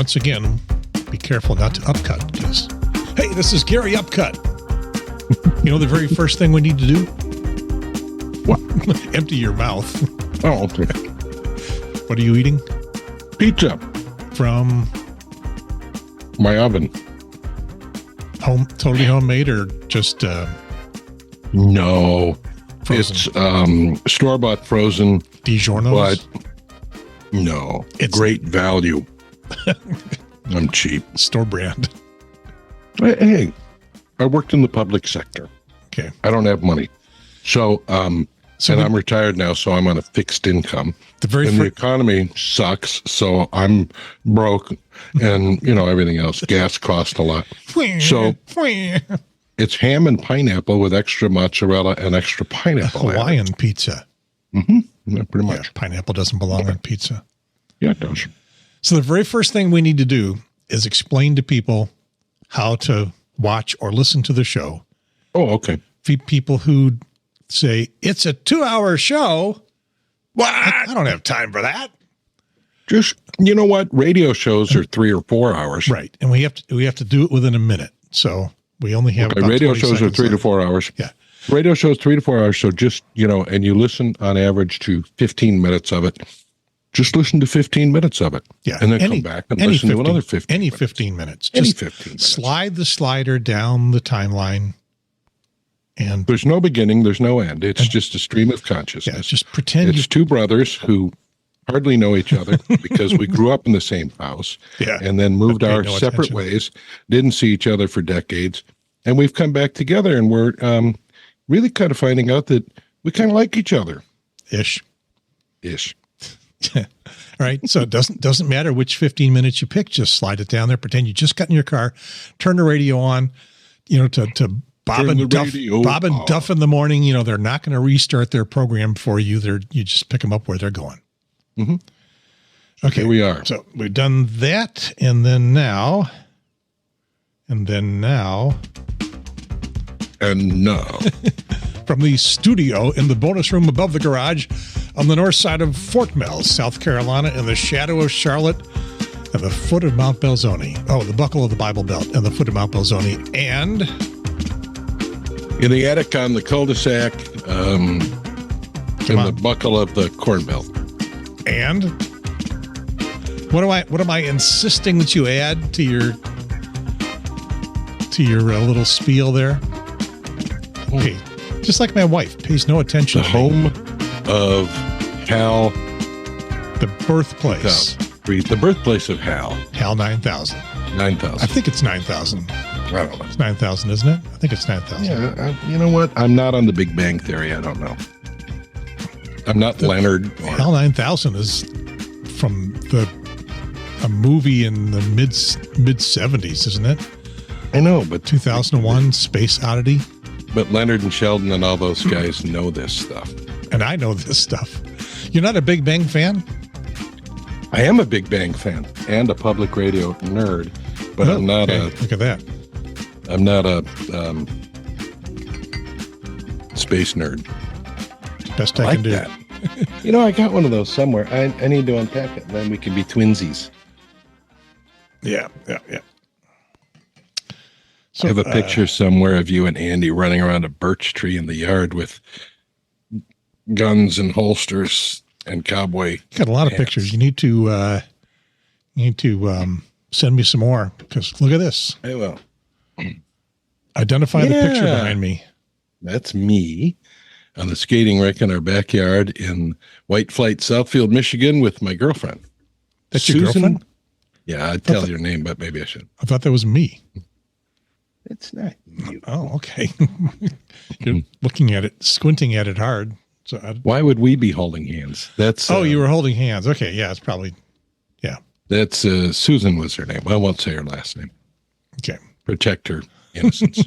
once again, be careful not to upcut, because, hey, this is Gary Upcut. You know the very first thing we need to do? What? Empty your mouth. Oh, okay. What are you eating? Pizza. From? My oven. Totally homemade or just No. frozen? It's store-bought frozen. DiGiorno's? But no. It's great value. I'm cheap. Store brand. Hey, I worked in the public sector. Okay. I don't have money. So, I'm retired now, so I'm on a fixed income. The economy sucks, so I'm broke, and everything else. Gas costs a lot. So it's ham and pineapple with extra mozzarella and extra pineapple. Hawaiian pizza. Mm-hmm. Yeah, pretty much. Yeah, pineapple doesn't belong on pizza. Yeah, it does. So the very first thing we need to do is explain to people how to watch or listen to the show. Oh, okay. People who say it's a 2-hour show. What? I don't have time for that. Just, you know what? Radio shows are 3 or 4 hours. Right. And we have to do it within a minute. So we only have about radio 20 shows are seconds 3 to left. 4 hours. Yeah. Radio shows 3 to 4 hours. So just, and you listen on average to 15 minutes of it. Just listen to 15 minutes of it. Yeah. And then come back and listen to another 15 minutes. 15 minutes. Any Just 15 minutes. slide the slider down the timeline. And there's no beginning, there's no end. It's just a stream of consciousness. Yeah, just pretend it's two brothers who hardly know each other because we grew up in the same house and then moved our separate ways, didn't see each other for decades. And we've come back together and we're really kind of finding out that we kind of like each other. Ish. All right. So it doesn't matter which 15 minutes you pick, just slide it down there, pretend you just got in your car, turn the radio on, to Bob and Duff in the morning. They're not going to restart their program for you. You just pick them up where they're going. Mm-hmm. Okay. Here we are. So we've done that. And then now. From the studio in the bonus room above the garage on the north side of Fort Mill, South Carolina, in the shadow of Charlotte, at the foot of Mount Belzoni. Oh, the buckle of the Bible Belt and the foot of Mount Belzoni. And in the attic on the cul-de-sac, in the buckle of the Corn Belt. And what am I insisting that you add to your little spiel there? Okay, just like my wife pays no attention. The home of Hal. The birthplace. The birthplace of Hal. Hal 9000. 9000. I think it's 9000. I don't know. It's 9,000, isn't it? I think it's 9,000. Yeah, you know what? I'm not on the Big Bang Theory. I don't know. I'm not Leonard. Hal 9000 is from a movie in the mid 70s, isn't it? I know, but 2001 Space Oddity. But Leonard and Sheldon and all those guys know this stuff. And I know this stuff. You're not a Big Bang fan? I am a Big Bang fan and a public radio nerd, but I'm not look at that. I'm not a space nerd. Best I can do. That. I got one of those somewhere. I need to unpack it, and then we can be twinsies. Yeah. So, I have a picture somewhere of you and Andy running around a birch tree in the yard with guns and holsters and cowboy. Got a lot of pictures. You need to send me some more, because look at this. I will. Identify the picture behind me. That's me on the skating rink in our backyard in White Flight, Southfield, Michigan, with my girlfriend. That's Susan? Your girlfriend? Yeah, I'd tell your name, but maybe I shouldn't. I thought that was me. It's not you. Oh, okay. You're looking at it, squinting at it hard. So why would we be holding hands? That's you were holding hands. Okay, yeah, it's probably That's Susan was her name. I won't say her last name. Okay. Protect her innocence.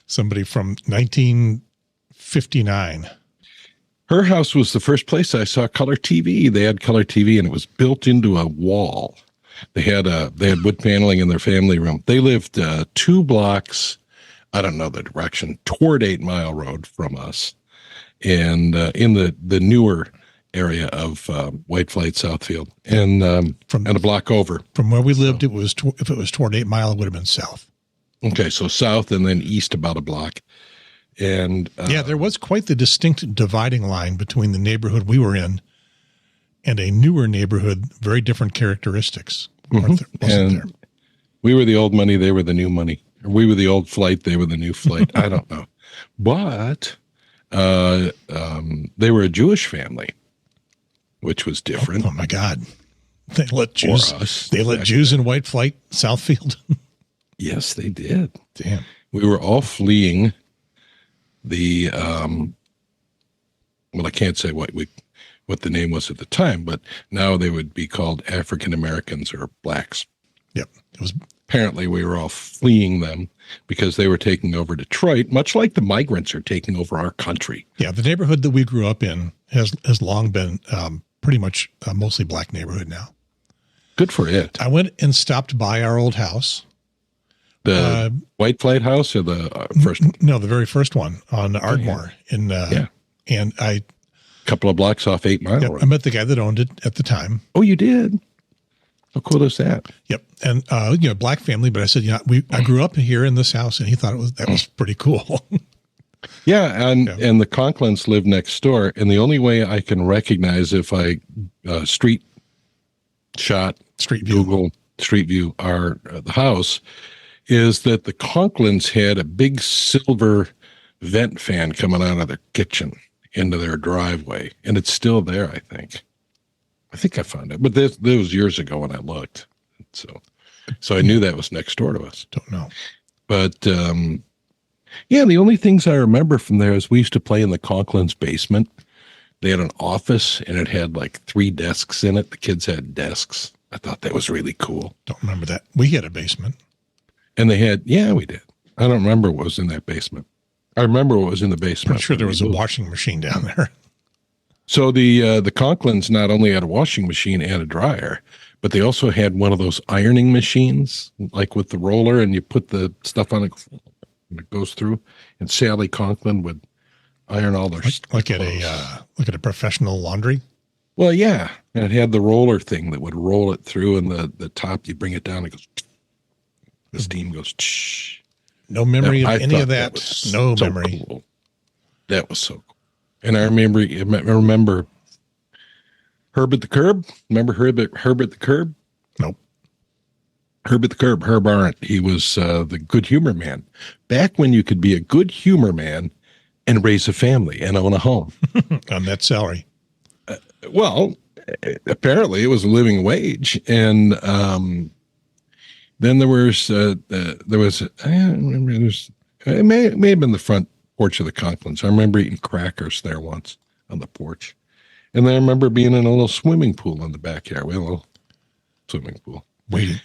Somebody from 1959. Her house was the first place I saw color TV. They had color TV, and it was built into a wall. They had wood paneling in their family room. They lived 2 blocks, I don't know the direction, toward 8 Mile Road from us, and in the newer area of White Flight, Southfield, and a block over. From where we lived, it was if it was toward 8 Mile, it would have been south. Okay, so south and then east about a block. And there was quite the distinct dividing line between the neighborhood we were in and a newer neighborhood, very different characteristics. And we were the old money, they were the new money. Or we were the old flight, they were the new flight. I don't know. But they were a Jewish family, which was different. Oh my God. They let Jews in White Flight, Southfield. Yes, they did. Damn. We were all fleeing the well, I can't say what the name was at the time, but now they would be called African Americans or blacks. Yep. It was apparently we were all fleeing them because they were taking over Detroit, much like the migrants are taking over our country. Yeah, the neighborhood that we grew up in has long been pretty much a mostly black neighborhood now. Good for it. I went and stopped by our old house. The White Flight house or the first one? No, the very first one on Ardmore. And a couple of blocks off 8 Mile. Yep, I met the guy that owned it at the time. Oh, you did? How cool is that? Yep. And, black family, but I said, I grew up here in this house, and he thought that was pretty cool. Yeah. And the Conklins live next door. And the only way I can recognize if I Street View, Google Street View the house is that the Conklins had a big silver vent fan coming out of their kitchen into their driveway. And it's still there, I think. I think I found it, but this was years ago when I looked. So I knew that was next door to us. Don't know. But, the only things I remember from there is we used to play in the Conklins' basement. They had an office, and it had like 3 desks in it. The kids had desks. I thought that was really cool. Don't remember that. We had a basement. And they had, we did. I don't remember what was in that basement. I remember what was in the basement. I'm sure there was a washing machine down there. So the Conklins not only had a washing machine and a dryer, but they also had one of those ironing machines, like with the roller, and you put the stuff on it, and it goes through. And Sally Conklin would iron all their stuff. Like at a professional laundry? Well, yeah. And it had the roller thing that would roll it through, and the top, you bring it down, it goes, the steam goes, shh. No memory of any of that. No memory. Cool. That was so cool. And I remember Herb at the Curb. Remember Herb at the Curb? Nope. Herb at the Curb, Herb Arendt. He was the good humor man. Back when you could be a good humor man and raise a family and own a home. On that salary. Well, apparently it was a living wage. And then there was I don't remember, it may have been the front porch of the Conklins. I remember eating crackers there once on the porch. And then I remember being in a little swimming pool in the backyard. We had a little swimming pool. Waiting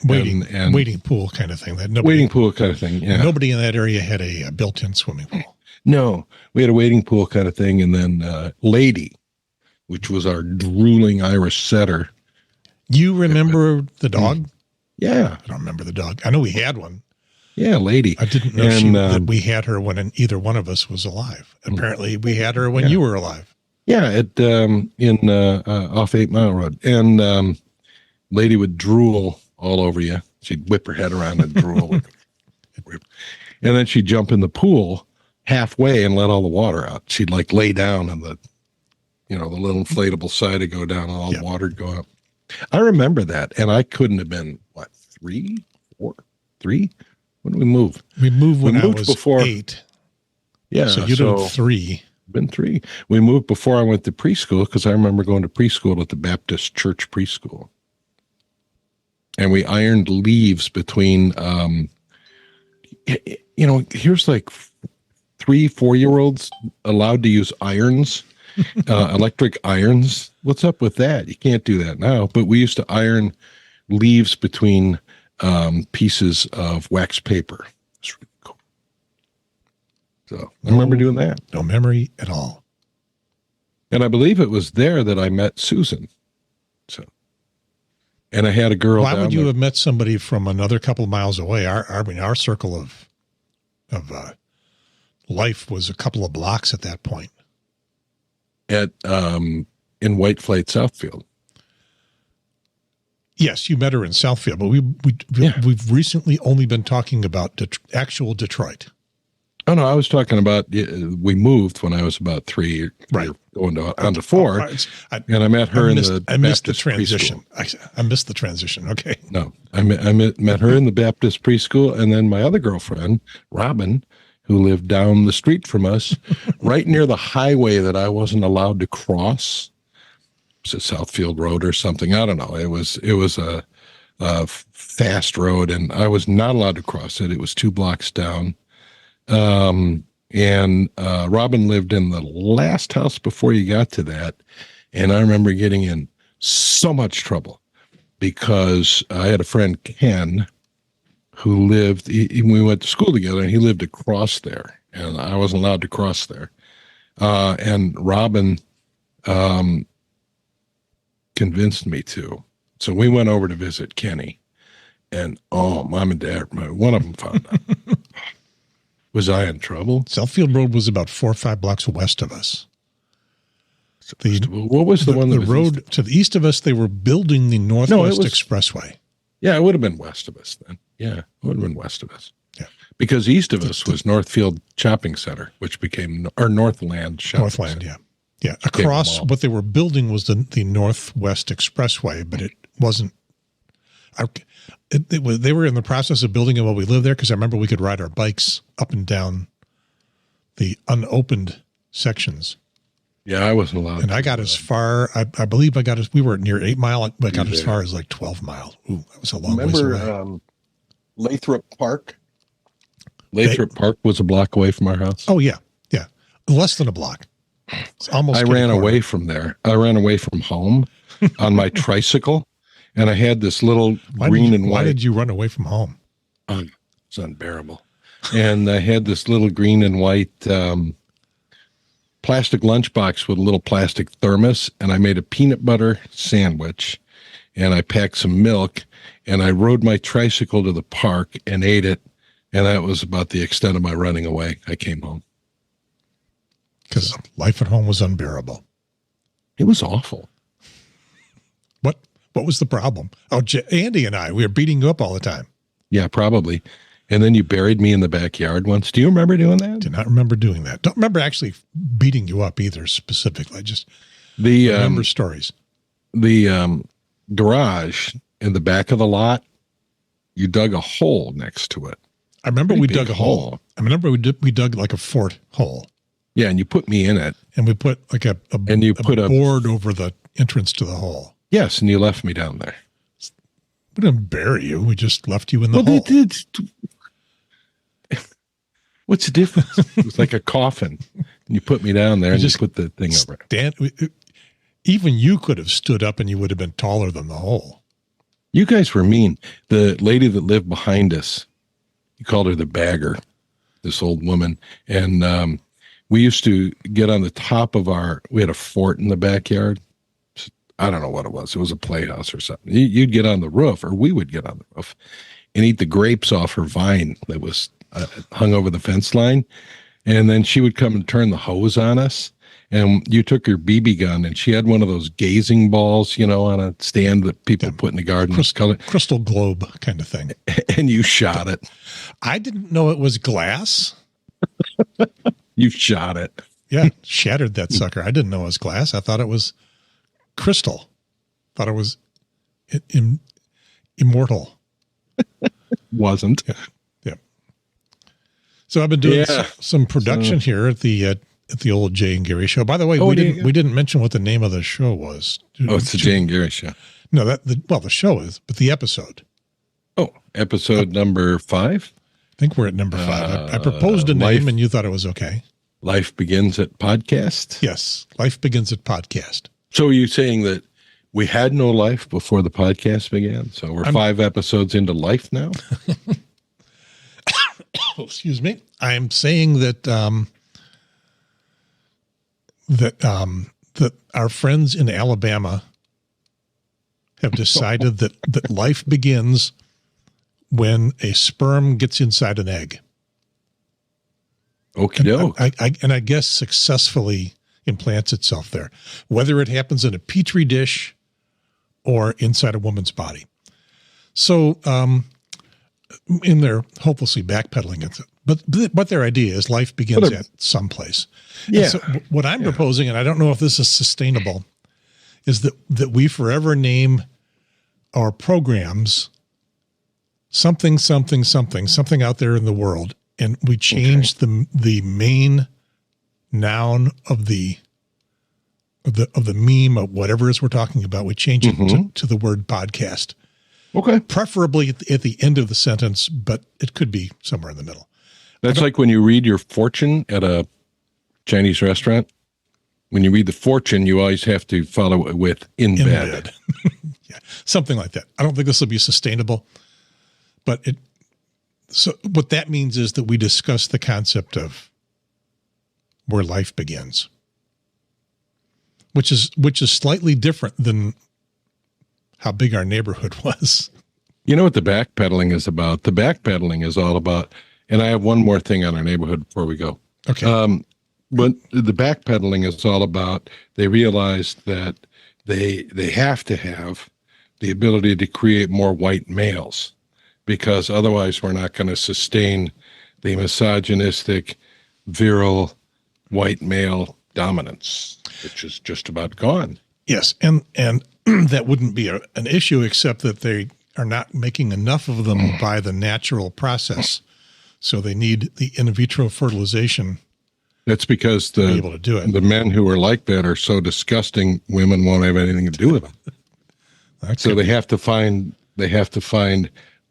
pool kind of thing. Waiting pool kind of thing, yeah. Nobody in that area had a built-in swimming pool. No, we had a waiting pool kind of thing. And then Lady, which was our drooling Irish setter. You remember the dog? Yeah. I don't remember the dog. I know we had one. Yeah, Lady. I didn't know that we had her when either one of us was alive. Apparently, we had her when you were alive. Yeah, off 8 Mile Road. And Lady would drool all over you. She'd whip her head around and drool. And then she'd jump in the pool halfway and let all the water out. She'd like lay down on the little inflatable side to go down and all the water would go up. I remember that. And I couldn't have been, 3? When did we move? We moved when I was 8. Yeah. So you'd have been 3. Been 3. We moved before I went to preschool because I remember going to preschool at the Baptist Church preschool. And we ironed leaves between, here's like 3-4-year-olds allowed to use irons, electric irons. What's up with that? You can't do that now. But we used to iron leaves between pieces of wax paper. It's really cool. So I remember doing that. No memory at all. And I believe it was there that I met Susan. So, and I had a girl. Why would you have met somebody from another couple of miles away? Our circle of life was a couple of blocks at that point. in Whiteflight, Southfield. Yes, you met her in Southfield, but we've recently only been talking about actual Detroit. Oh, no, I was talking about, we moved when I was about 3, right, going on to 4, and I met her in the I missed the Baptist transition. preschool. I missed the transition. Okay. No, I met her in the Baptist preschool, and then my other girlfriend, Robin, who lived down the street from us, right near the highway that I wasn't allowed to cross. Was it Southfield Road or something? I don't know. It was a fast road, and I was not allowed to cross it. It was 2 blocks down. Robin lived in the last house before you got to that. And I remember getting in so much trouble because I had a friend, Ken, who lived, we went to school together, and he lived across there, and I wasn't allowed to cross there. And Robin convinced me to. So we went over to visit Kenny, and Mom and Dad, one of them found out. Was I in trouble? Southfield Road was about 4 or 5 blocks west of us. What was the one that the road to the east of us? They were building the Northwest Expressway. Yeah, it would have been west of us then. Yeah, it would have been west of us. Yeah, because east of us was Northfield Shopping Center, which became Northland Shopping Center. Yeah. Across what they were building was the Northwest Expressway, but it wasn't. They were in the process of building it while we lived there, because I remember we could ride our bikes up and down the unopened sections. Yeah, I wasn't allowed. And I got as far. I believe I got as we were near 8 Mile. I got as far as like 12 miles. Ooh, that was a long way away. Remember Lathrop Park? Lathrop Park was a block away from our house. Oh yeah, less than a block. It's almost. I ran away from there. I ran away from home on my tricycle. And I had this little green and white. Why did you run away from home? It's unbearable. And I had this little green and white plastic lunchbox with a little plastic thermos. And I made a peanut butter sandwich. And I packed some milk. And I rode my tricycle to the park and ate it. And that was about the extent of my running away. I came home. Because life at home was unbearable. It was awful. What was the problem? Oh, Andy and we were beating you up all the time. Yeah, probably. And then you buried me in the backyard once. Do you remember doing that? Do not remember doing that. Don't remember actually beating you up either specifically. Just remember stories. The garage in the back of the lot, you dug a hole next to it. I remember we dug a hole. I remember we dug like a fort hole. Yeah, and you put me in it. And we put like a board over the entrance to the hole. Yes, and you left me down there. We didn't bury you. We just left you in the hole. What's the difference? It was like a coffin. And you put me down there and just put the thing over it. Even you could have stood up and you would have been taller than the hole. You guys were mean. The lady that lived behind us, you called her the bagger, this old woman. And we used to get on the top of we had a fort in the backyard. I don't know what it was. It was a playhouse or something. You'd get on the roof, or we would get on the roof, and eat the grapes off her vine that was hung over the fence line. And then she would come and turn the hose on us. And you took your BB gun, and she had one of those gazing balls, on a stand that people put in the garden. Crystal globe kind of thing. And you shot it. I didn't know it was glass. You shot it. Yeah, shattered that sucker. I didn't know it was glass. I thought it was crystal. Thought it was immortal. Wasn't. Yeah. So I've been doing some production here at the old Jay and Gary show. By the way, we didn't mention what the name of the show was. It's the Jay and Gary show. No, the show is, but the episode. Oh, episode number 5. I think we're at number 5. I proposed a name and you thought it was okay. Life Begins at Podcast? Yes. Life Begins at Podcast. So are you saying that we had no life before the podcast began? So we're 5 episodes into life now? Excuse me. I'm saying that that our friends in Alabama have decided that life begins when a sperm gets inside an egg. Okay. And I guess successfully implants itself there, whether it happens in a petri dish or inside a woman's body. So, in their hopelessly backpedaling it, but their idea is life begins at some place. Yeah. So what I'm proposing, and I don't know if this is sustainable, is that we forever name our programs something out there in the world, and we change the main noun of the meme of whatever it is we're talking about. We change it to the word podcast. Okay. Preferably at the end of the sentence, but it could be somewhere in the middle. That's like when you read your fortune at a Chinese restaurant. When you read the fortune, you always have to follow it with in bed. Yeah, something like that. I don't think this will be sustainable, but so what that means is that we discuss the concept of where life begins, which is slightly different than how big our neighborhood was. You know what the backpedaling is about? The backpedaling is all about, and I have one more thing on our neighborhood before we go. Okay. But the backpedaling is all about, they realized that they have to have the ability to create more white males, because otherwise we're not going to sustain the misogynistic, virile, white male dominance, which is just about gone. Yes, and that wouldn't be an issue, except that they are not making enough of them by the natural process. So they need the in vitro fertilization. That's because the men who are like that are so disgusting, women won't have anything to do with them. So they have to find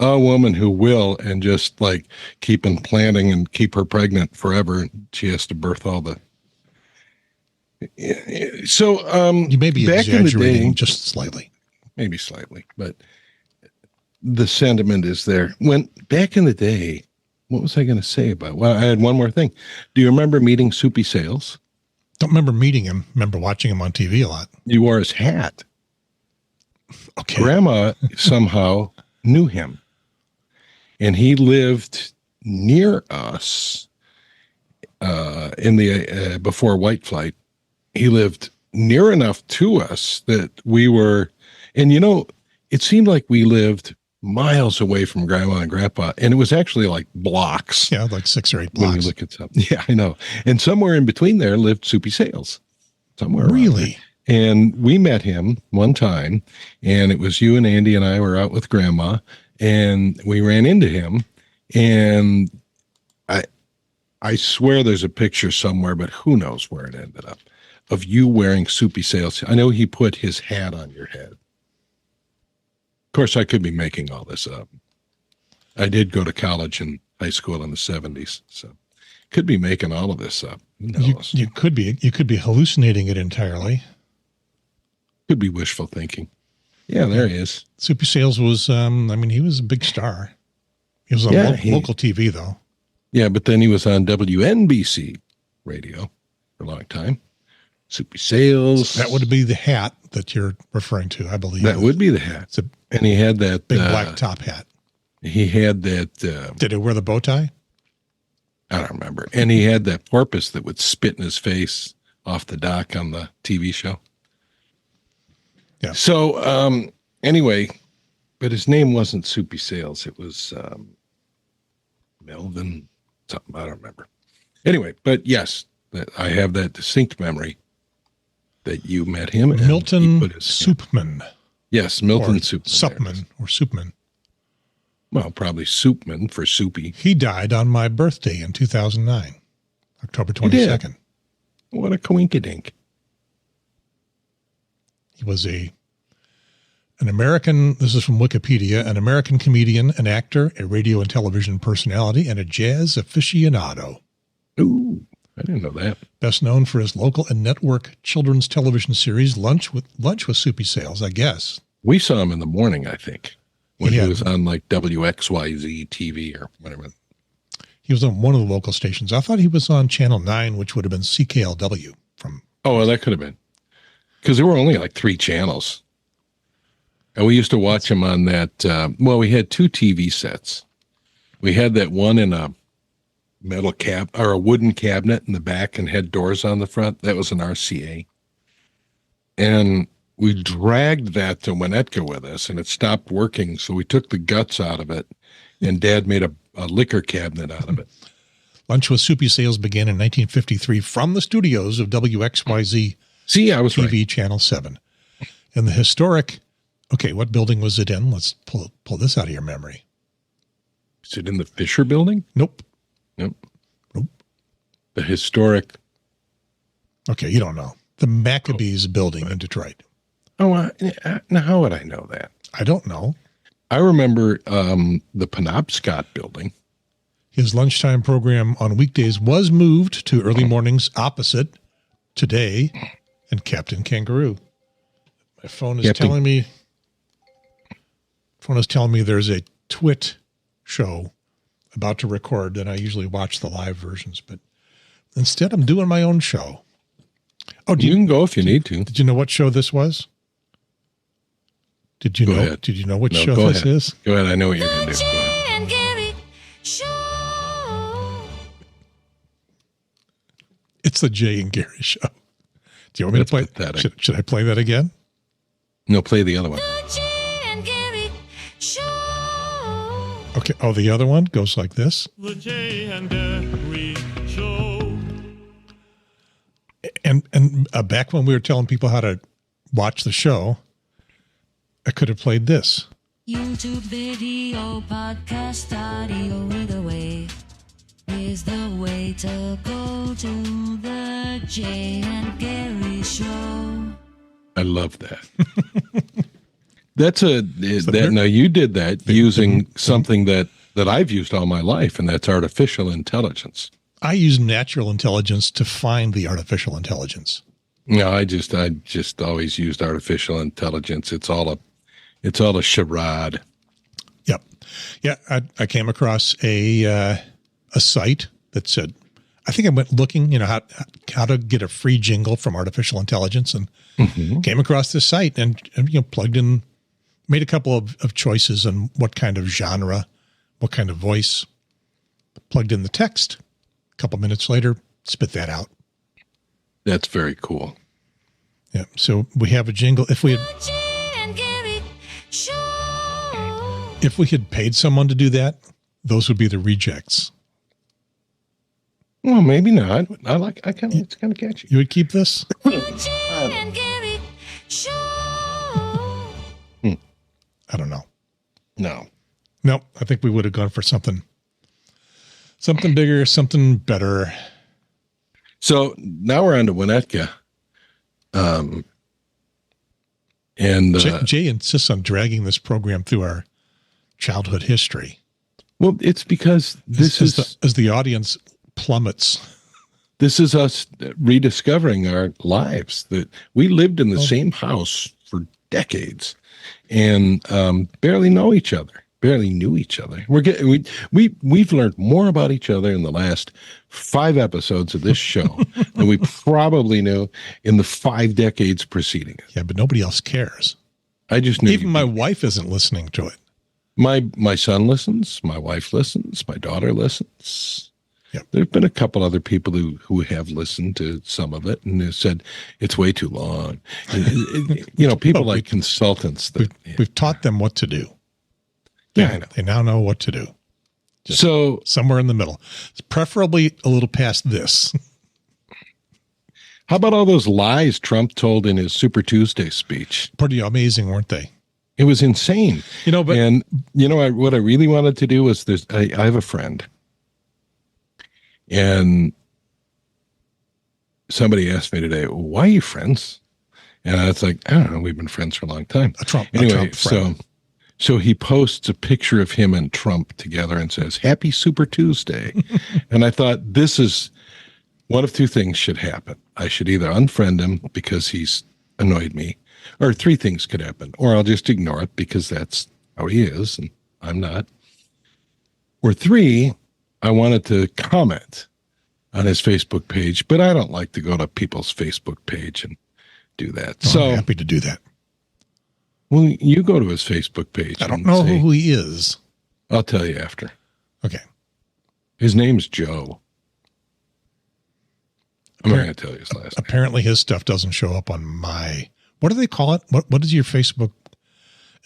a woman who will, and just like keep implanting and keep her pregnant forever. She has to birth all the. So you may be back exaggerating in the day, just slightly, maybe slightly, but the sentiment is there. When back in the day, what was I going to say about? Well, I had one more thing. Do you remember meeting Soupy Sales? Don't remember meeting him. Remember watching him on TV a lot. You wore his hat. Okay. Grandma somehow knew him, and he lived near us in the before White Flight. He lived near enough to us that we were, and it seemed like we lived miles away from Grandma and Grandpa, and it was actually like blocks. Yeah, like 6 or 8 blocks. When you look at something. Yeah, I know. And somewhere in between there lived Soupy Sales. Somewhere. Really? And we met him one time, and it was you and Andy and I were out with Grandma, and we ran into him, and I swear there's a picture somewhere, but who knows where it ended up, of you wearing Soupy Sales. I know he put his hat on your head. Of course, I could be making all this up. I did go to college and high school in the 70s, so could be making all of this up. Who knows? You could be hallucinating it entirely. Could be wishful thinking. Yeah, there he is. Soupy Sales was, he was a big star. He was on local TV, though. Yeah, but then he was on WNBC radio for a long time. Soupy Sales. That would be the hat that you're referring to, I believe. That would be the hat. And he had that big black top hat. He had that. Did he wear the bow tie? I don't remember. And he had that porpoise that would spit in his face off the dock on the TV show. Yeah. So anyway, but his name wasn't Soupy Sales. It was Melvin something. I don't remember. Anyway, but yes, I have that distinct memory that you met him. Milton Soupman. Yes, Milton Soupman. Supman or Soupman. Well, probably Soupman for Soupy. He died on my birthday in 2009, October 22nd. What a coinkydink. He was an American, this is from Wikipedia, an American comedian, an actor, a radio and television personality, and a jazz aficionado. Ooh, I didn't know that. Best known for his local and network children's television series, Lunch with Soupy Sales, I guess. We saw him in the morning, I think, when he was on like WXYZ TV or whatever. He was on one of the local stations. I thought he was on Channel 9, which would have been CKLW. Oh, well, that could have been. Because there were only like 3 channels. And we used to watch him on that. We had 2 TV sets. We had that one in a metal or a wooden cabinet in the back and had doors on the front. That was an RCA. And we dragged that to Winnetka with us, and it stopped working. So we took the guts out of it, and Dad made a liquor cabinet out of it. Lunch with Soupy sales began in 1953 from the studios of WXYZ I was TV right. Channel 7. And the historic, okay, what building was it in? Let's pull this out of your memory. Is it in the Fisher Building? Nope. Nope. The historic. Okay, you don't know. The Maccabees building in Detroit. Oh, now how would I know that? I don't know. I remember the Penobscot building. His lunchtime program on weekdays was moved to early mornings opposite Today and Captain Kangaroo. My phone is telling me there's a Twit show about to record, and I usually watch the live versions, but instead I'm doing my own show. Oh, you can go if you need to. Did you know what show this was? Did you know? Ahead. Did you know what show this is? Go ahead. I know what you're going to do. It's the Jay and Gary Show. Do you want me to play? Should I play that again? No, play the other one. Okay. Oh, the other one goes like this. The Jay and Gary Show. And back when we were telling people how to watch the show, I could have played this. YouTube video, podcast, audio, either way is the way to go to the Jay and Gary Show. I love that. Now you did that using something that I've used all my life, and that's artificial intelligence. I use natural intelligence to find the artificial intelligence. No, I just always used artificial intelligence. It's all a charade. Yep. Yeah. I came across a site that said, I think I went looking, how to get a free jingle from artificial intelligence, and came across this site and plugged in, made a couple of choices on what kind of genre, what kind of voice, plugged in the text. A couple minutes later, spit that out. That's very cool. Yeah. So we have a jingle. If we had paid someone to do that, those would be the rejects. Well, maybe not. It's kind of catchy. You would keep this? I don't know. No, I think we would have gone for something bigger, something better. So now we're on to Winnetka. And Jay insists on dragging this program through our childhood history. Well, it's because as the audience plummets. This is us rediscovering our lives, that we lived in the same house for decades and barely knew each other. We've learned more about each other in the last 5 episodes of this show than we probably knew in the 5 decades preceding it. Yeah, but nobody else cares. I just knew. Even my wife isn't listening to it. My son listens. My wife listens. My daughter listens. Yep. There have been a couple other people who have listened to some of it and have said it's way too long. People like consultants. We've taught them what to do. Yeah, I know. They now know what to do. So somewhere in the middle, preferably a little past this. How about all those lies Trump told in his Super Tuesday speech? Pretty amazing, weren't they? It was insane. What I really wanted to do was I have a friend, and somebody asked me today, why are you friends? And I was like, I don't know. We've been friends for a long time. A Trump friend. So he posts a picture of him and Trump together and says, Happy Super Tuesday. And I thought, this is one of 2 things should happen. I should either unfriend him because he's annoyed me, or 3 things could happen. Or I'll just ignore it because that's how he is and I'm not. Or 3, I wanted to comment on his Facebook page, but I don't like to go to people's Facebook page and do that. I'm happy to do that. Well, you go to his Facebook page. I don't know who he is. I'll tell you after. Okay. His name's Joe. I'm not going to tell you his last name. Apparently his stuff doesn't show up on my, what do they call it? What is your Facebook?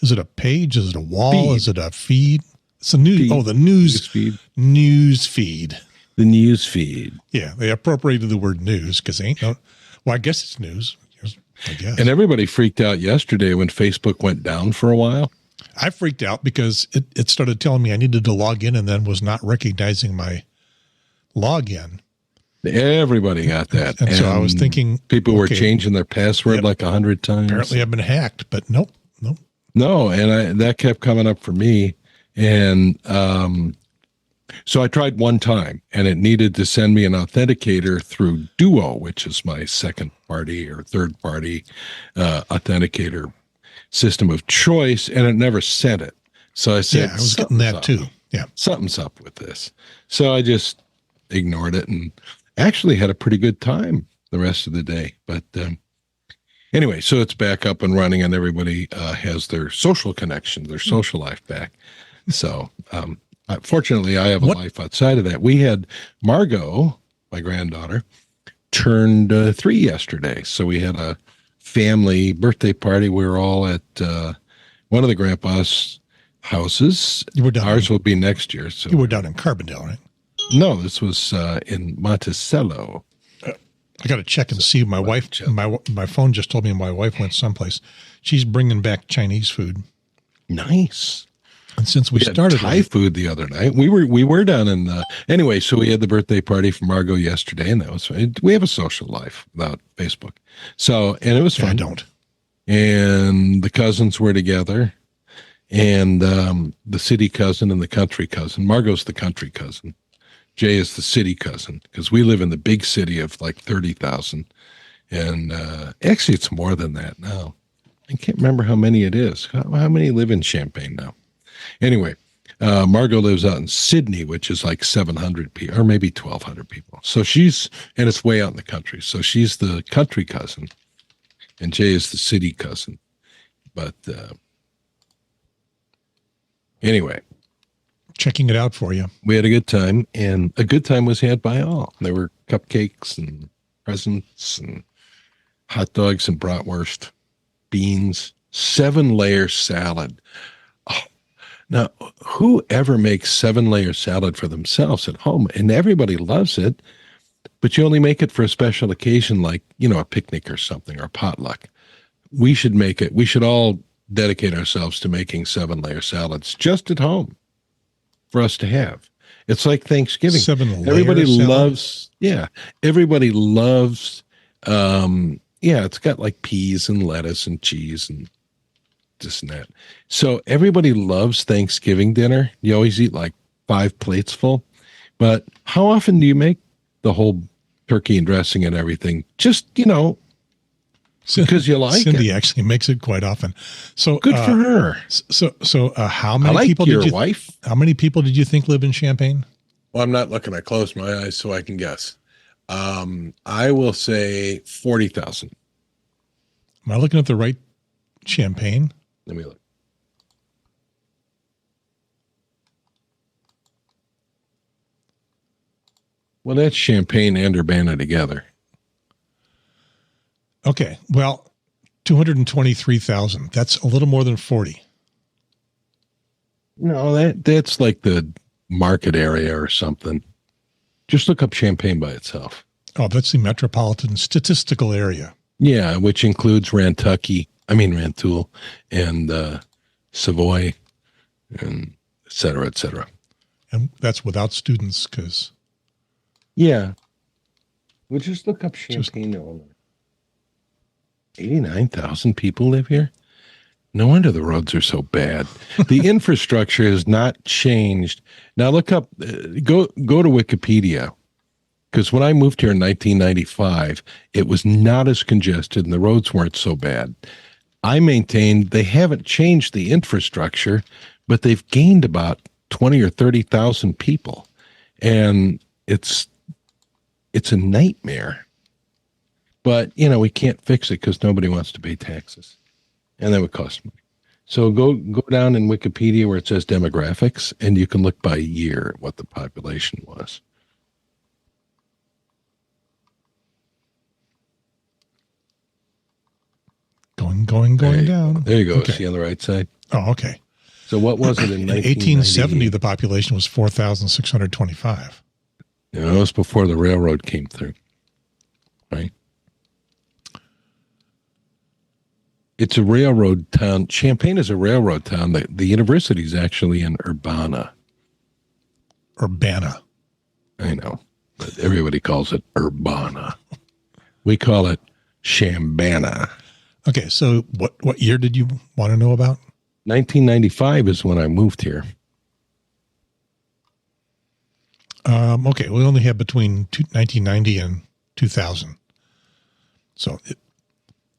Is it a page? Is it a wall? Feed. Is it a feed? It's a news. Feed. Oh, the news feed. News feed. The news feed. Yeah. They appropriated the word news because ain't no, well, I guess it's news. I guess. And everybody freaked out yesterday when Facebook went down for a while. I freaked out because it started telling me I needed to log in and then was not recognizing my login. Everybody got that. And so I was thinking people were changing their password like 100 times. Apparently I've been hacked, but nope. No, and that kept coming up for me. And so I tried one time, and it needed to send me an authenticator through Duo, which is my second party or third party authenticator system of choice, and it never sent it. So I said, I was getting that too. Yeah. Something's up with this. So I just ignored it and actually had a pretty good time the rest of the day. But anyway, so it's back up and running, and everybody has their social connection, their social life back. So fortunately, I have a life outside of that. We had Margot, my granddaughter, turned 3 yesterday. So we had a family birthday party. We were all at one of the grandpa's houses. Ours will be next year. So you were down in Carbondale, right? No, this was in Monticello. I got to check and see. My wife, my phone just told me my wife went someplace. She's bringing back Chinese food. Nice. And since we started Thai food the other night, we were down in anyway. So we had the birthday party for Margot yesterday, and that was we have a social life without Facebook. So and it was fun. I don't. And the cousins were together, and the city cousin and the country cousin. Margot's the country cousin. Jay is the city cousin because we live in the big city of like 30,000. And actually, it's more than that now. I can't remember how many it is. How many live in Champaign now? Anyway, Margot lives out in Sydney, which is like 700 people or maybe 1,200 people. So and it's way out in the country. So she's the country cousin and Jay is the city cousin. But anyway. Checking it out for you. We had a good time, and a good time was had by all. There were cupcakes and presents and hot dogs and bratwurst, beans, 7-layer salad. Oh, now, who ever makes 7-layer salad for themselves at home? And everybody loves it, but you only make it for a special occasion like, a picnic or something or potluck. We should make it. We should all dedicate ourselves to making 7-layer salads just at home. For us to have. It's like Thanksgiving. 7-layer Everybody salad? loves, everybody loves, it's got like peas and lettuce and cheese and this and that. So everybody loves Thanksgiving dinner. You always eat like 5 plates full. But how often do you make the whole turkey and dressing and everything? Just, because you like Cindy it. actually makes it quite often. So good for her. So how many people did you wife? How many people did you think live in Champaign? Well, I'm not looking. I closed my eyes so I can guess. I will say 40,000. Am I looking at the right Champaign? Let me look. Well, that's Champaign and Urbana together. Okay, well, 223,000. That's a little more than 40. No, that's like the market area or something. Just look up Champaign by itself. Oh, that's the metropolitan statistical area. Yeah, which includes Rantoul, and Savoy, and et cetera, et cetera. And that's without students, because... Yeah. We'll just look up Champaign, Illinois. 89,000 people live here. No wonder the roads are so bad. The infrastructure has not changed. Now look up, go to Wikipedia, because when I moved here in 1995, it was not as congested and the roads weren't so bad. I maintain they haven't changed the infrastructure, but they've gained about 20 or 30,000 people, and it's a nightmare. But, we can't fix it because nobody wants to pay taxes. And that would cost money. So go down in Wikipedia where it says demographics, and you can look by year what the population was. Going down. There you go. Okay. See on the right side? Oh, okay. So what was it in 1870? The population was 4,625. Yeah, that was before the railroad came through, right? It's a railroad town. Champaign is a railroad town. The university is actually in Urbana. Urbana. I know, but everybody calls it Urbana. We call it Chambana. Okay, so what year did you want to know about? 1995 is when I moved here. Okay, we only have between 1990 and 2000. So,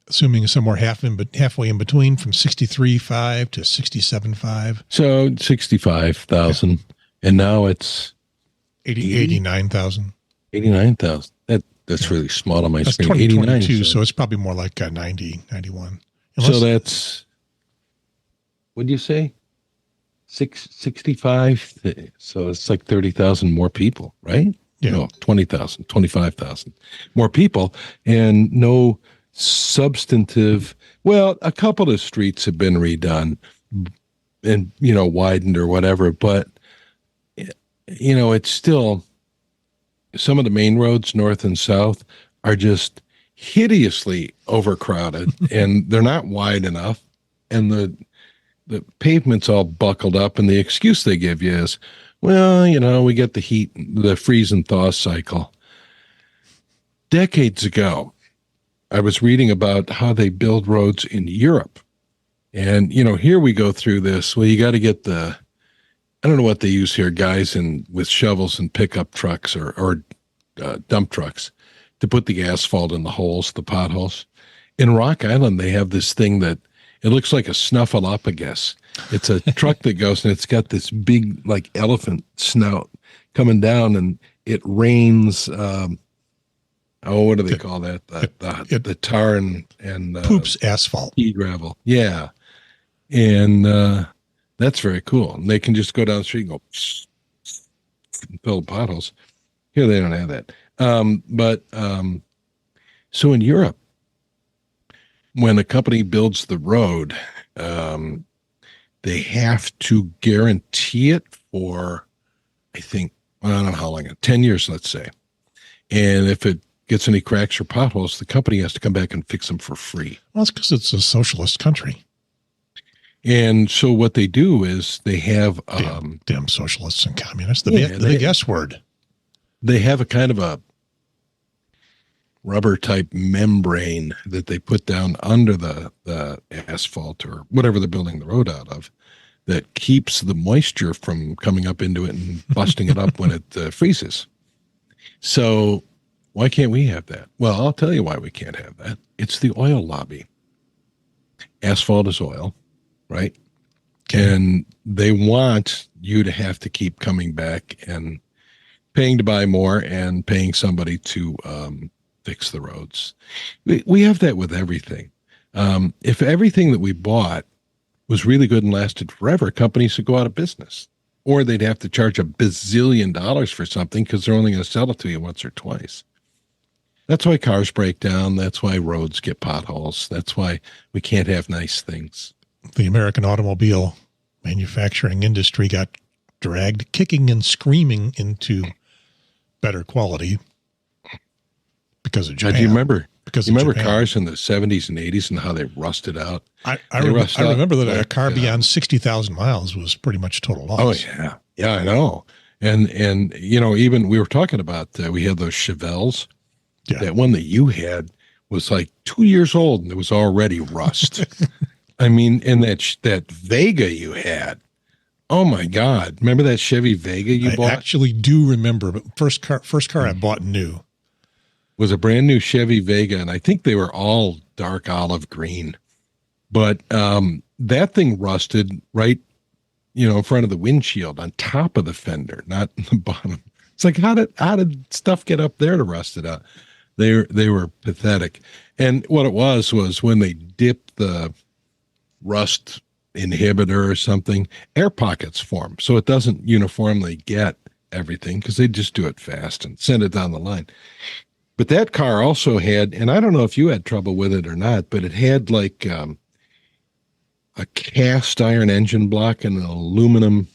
assuming somewhere halfway in between, from 63.5 to 67.5. So 65,000, yeah. And now it's 89,000. 89,000. That's really small on my that's screen. 2022, so it's probably more like 90, 91. So that's, what do you say? 65. So it's like 30,000 more people, right? Yeah. No, 20,000, 25,000 more people, and no substantive. Well, a couple of streets have been redone and, widened or whatever, but, it's still, some of the main roads, north and south, are just hideously overcrowded and they're not wide enough. And the pavement's all buckled up, and the excuse they give you is, well, we get the heat, the freeze and thaw cycle. Decades ago, I was reading about how they build roads in Europe. And, here we go through this. Well, you got to get I don't know what they use here, guys with shovels and pickup trucks or dump trucks to put the asphalt in the holes, the potholes. In Rock Island, they have this thing that it looks like a snuffleupagus. It's a truck that goes, and it's got this big, like, elephant snout coming down, and it rains. What do they call that? The tar and poops asphalt, pea gravel. Yeah, and that's very cool. And they can just go down the street and go and fill the potholes. Here they don't have that. So in Europe, when a company builds the road, they have to guarantee it for, I think, I don't know how long, 10 years, let's say. And if it gets any cracks or potholes, the company has to come back and fix them for free. Well, that's because it's a socialist country. And so what they do is they have damn socialists and communists. The big S word. They have a kind of a rubber type membrane that they put down under the asphalt or whatever they're building the road out of that keeps the moisture from coming up into it and busting it up when it freezes. So why can't we have that? Well, I'll tell you why we can't have that. It's the oil lobby. Asphalt is oil. Right. Okay. And they want you to have to keep coming back and paying to buy more and paying somebody to fix the roads. We have that with everything. If everything that we bought was really good and lasted forever, companies would go out of business, or they'd have to charge $1 bazillion for something because they're only going to sell it to you once or twice. That's why cars break down. That's why roads get potholes. That's why we can't have nice things. The American automobile manufacturing industry got dragged kicking and screaming into better quality because of Japan. Do you remember? Cars in the 70s and 80s and how they rusted out? I remember that a car beyond 60,000 miles was pretty much total loss. Oh, yeah. Yeah, I know. And even we were talking about, we had those Chevelles. Yeah. That one that you had was like 2 years old and it was already rust. I mean, and that Vega you had, oh my God! Remember that Chevy Vega you bought? I actually do remember, but first car I bought new was a brand new Chevy Vega, and I think they were all dark olive green. But that thing rusted right, in front of the windshield, on top of the fender, not in the bottom. It's like how did stuff get up there to rust it out? They were pathetic, and what it was when they dipped the rust inhibitor or something, air pockets form. So it doesn't uniformly get everything because they just do it fast and send it down the line. But that car also had, and I don't know if you had trouble with it or not, but it had like a cast iron engine block and an aluminum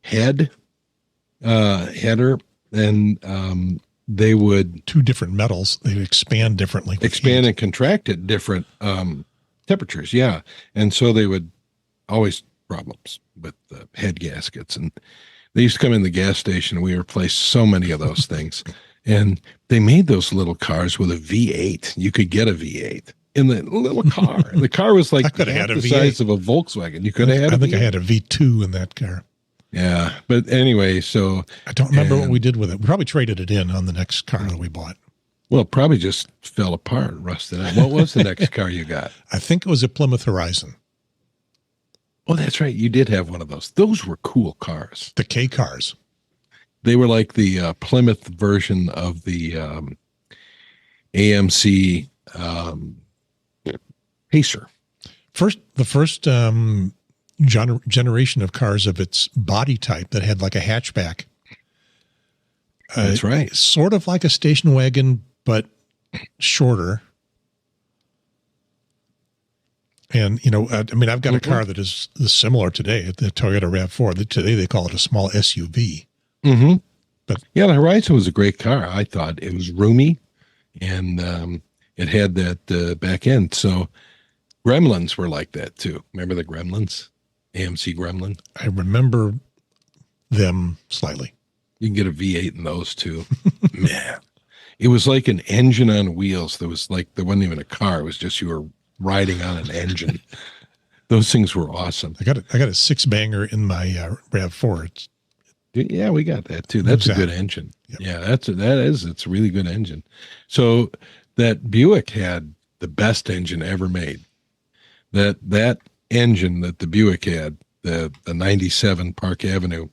header, and they would two different metals. They expand differently. Expand and contract at different temperatures, yeah. And so they would always problems with the head gaskets, and they used to come in the gas station, and we replaced so many of those things. And they made those little cars with a V8. You could get a V8 in the little car. The car was like half the size of a Volkswagen. You could have had I think I had a V2 in that car. Yeah. But anyway, so. I don't remember what we did with it. We probably traded it in on the next car that we bought. Well, it probably just fell apart, rusted out. What was the next car you got? I think it was a Plymouth Horizon. Oh, that's right. You did have one of those. Those were cool cars. The K cars. They were like the Plymouth version of the AMC Pacer. The first generation of cars of its body type that had like a hatchback. That's right. Sort of like a station wagon, but shorter. And, I've got a car that is similar today, the Toyota RAV4. Today they call it a small SUV. Mm-hmm. But yeah, the Horizon was a great car. I thought it was roomy, and it had that back end. So Gremlins were like that too. Remember the Gremlins? AMC Gremlin? I remember them slightly. You can get a V8 in those too. Man, it was like an engine on wheels. There wasn't even a car. It was just you were riding on an engine. Those things were awesome. I got a six banger in my RAV4. Yeah, we got that too. That's a good engine. Yep. Yeah, it's a really good engine. So that Buick had the best engine ever made. That engine that the Buick had, the 97 Park Avenue,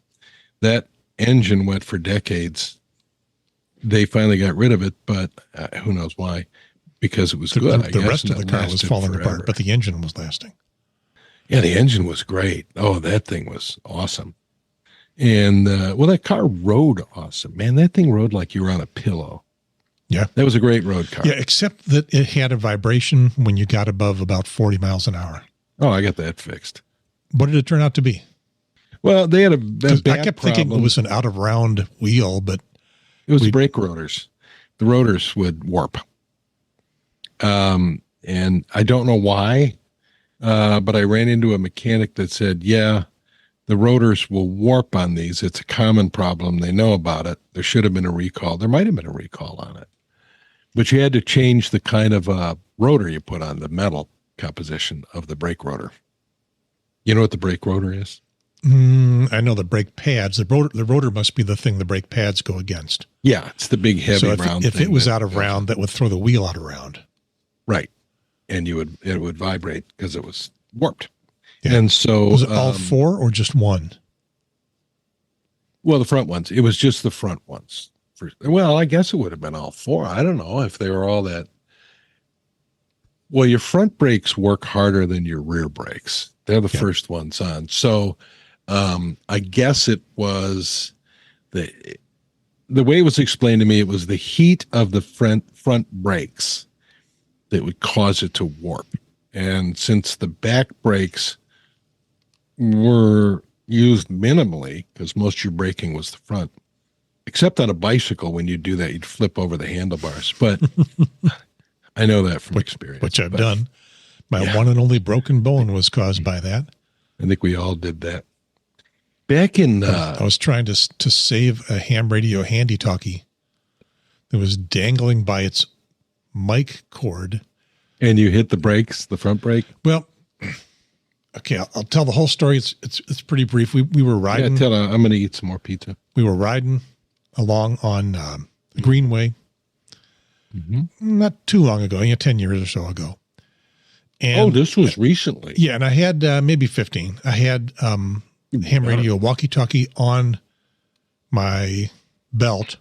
that engine went for decades. They finally got rid of it, but who knows why? Because it was good. The rest of the car was falling apart, but the engine was lasting. Yeah, the engine was great. Oh, that thing was awesome. And, that car rode awesome. Man, that thing rode like you were on a pillow. Yeah. That was a great road car. Yeah, except that it had a vibration when you got above about 40 miles an hour. Oh, I got that fixed. What did it turn out to be? Well, they had a bad I kept thinking it was an out-of-round wheel, but... It was brake rotors. The rotors would warp. And I don't know why, but I ran into a mechanic that said, yeah, the rotors will warp on these. It's a common problem. They know about it. There should have been a recall. There might have been a recall on it. But you had to change the kind of rotor you put on the metal composition of the brake rotor. You know what the brake rotor is? I know the brake pads. The rotor must be the thing the brake pads go against. Yeah, it's the big heavy round thing. If it was out of round, that would throw the wheel out of round. Right. And it would vibrate because it was warped. Yeah. And so was it all four or just one? Well, the front ones. It was just the front ones. I guess it would have been all four. I don't know if they were all that. Well, your front brakes work harder than your rear brakes. They're the first ones on. So I guess it was the way it was explained to me, it was the heat of the front brakes that would cause it to warp. And since the back brakes were used minimally, because most of your braking was the front, except on a bicycle, when you do that, you'd flip over the handlebars. But I know that from experience. Which I've done. My one and only broken bone was caused by that. I think we all did that. Back in... I was trying to save a ham radio handy talkie that was dangling by its mic cord. And you hit the brakes, the front brake? Well, okay, I'll tell the whole story. It's pretty brief. We were riding. Yeah, I'm going to eat some more pizza. We were riding along on the Greenway not too long ago, 10 years or so ago. And, this was recently. Yeah, and I had maybe 15. I had ham radio walkie-talkie on my belt.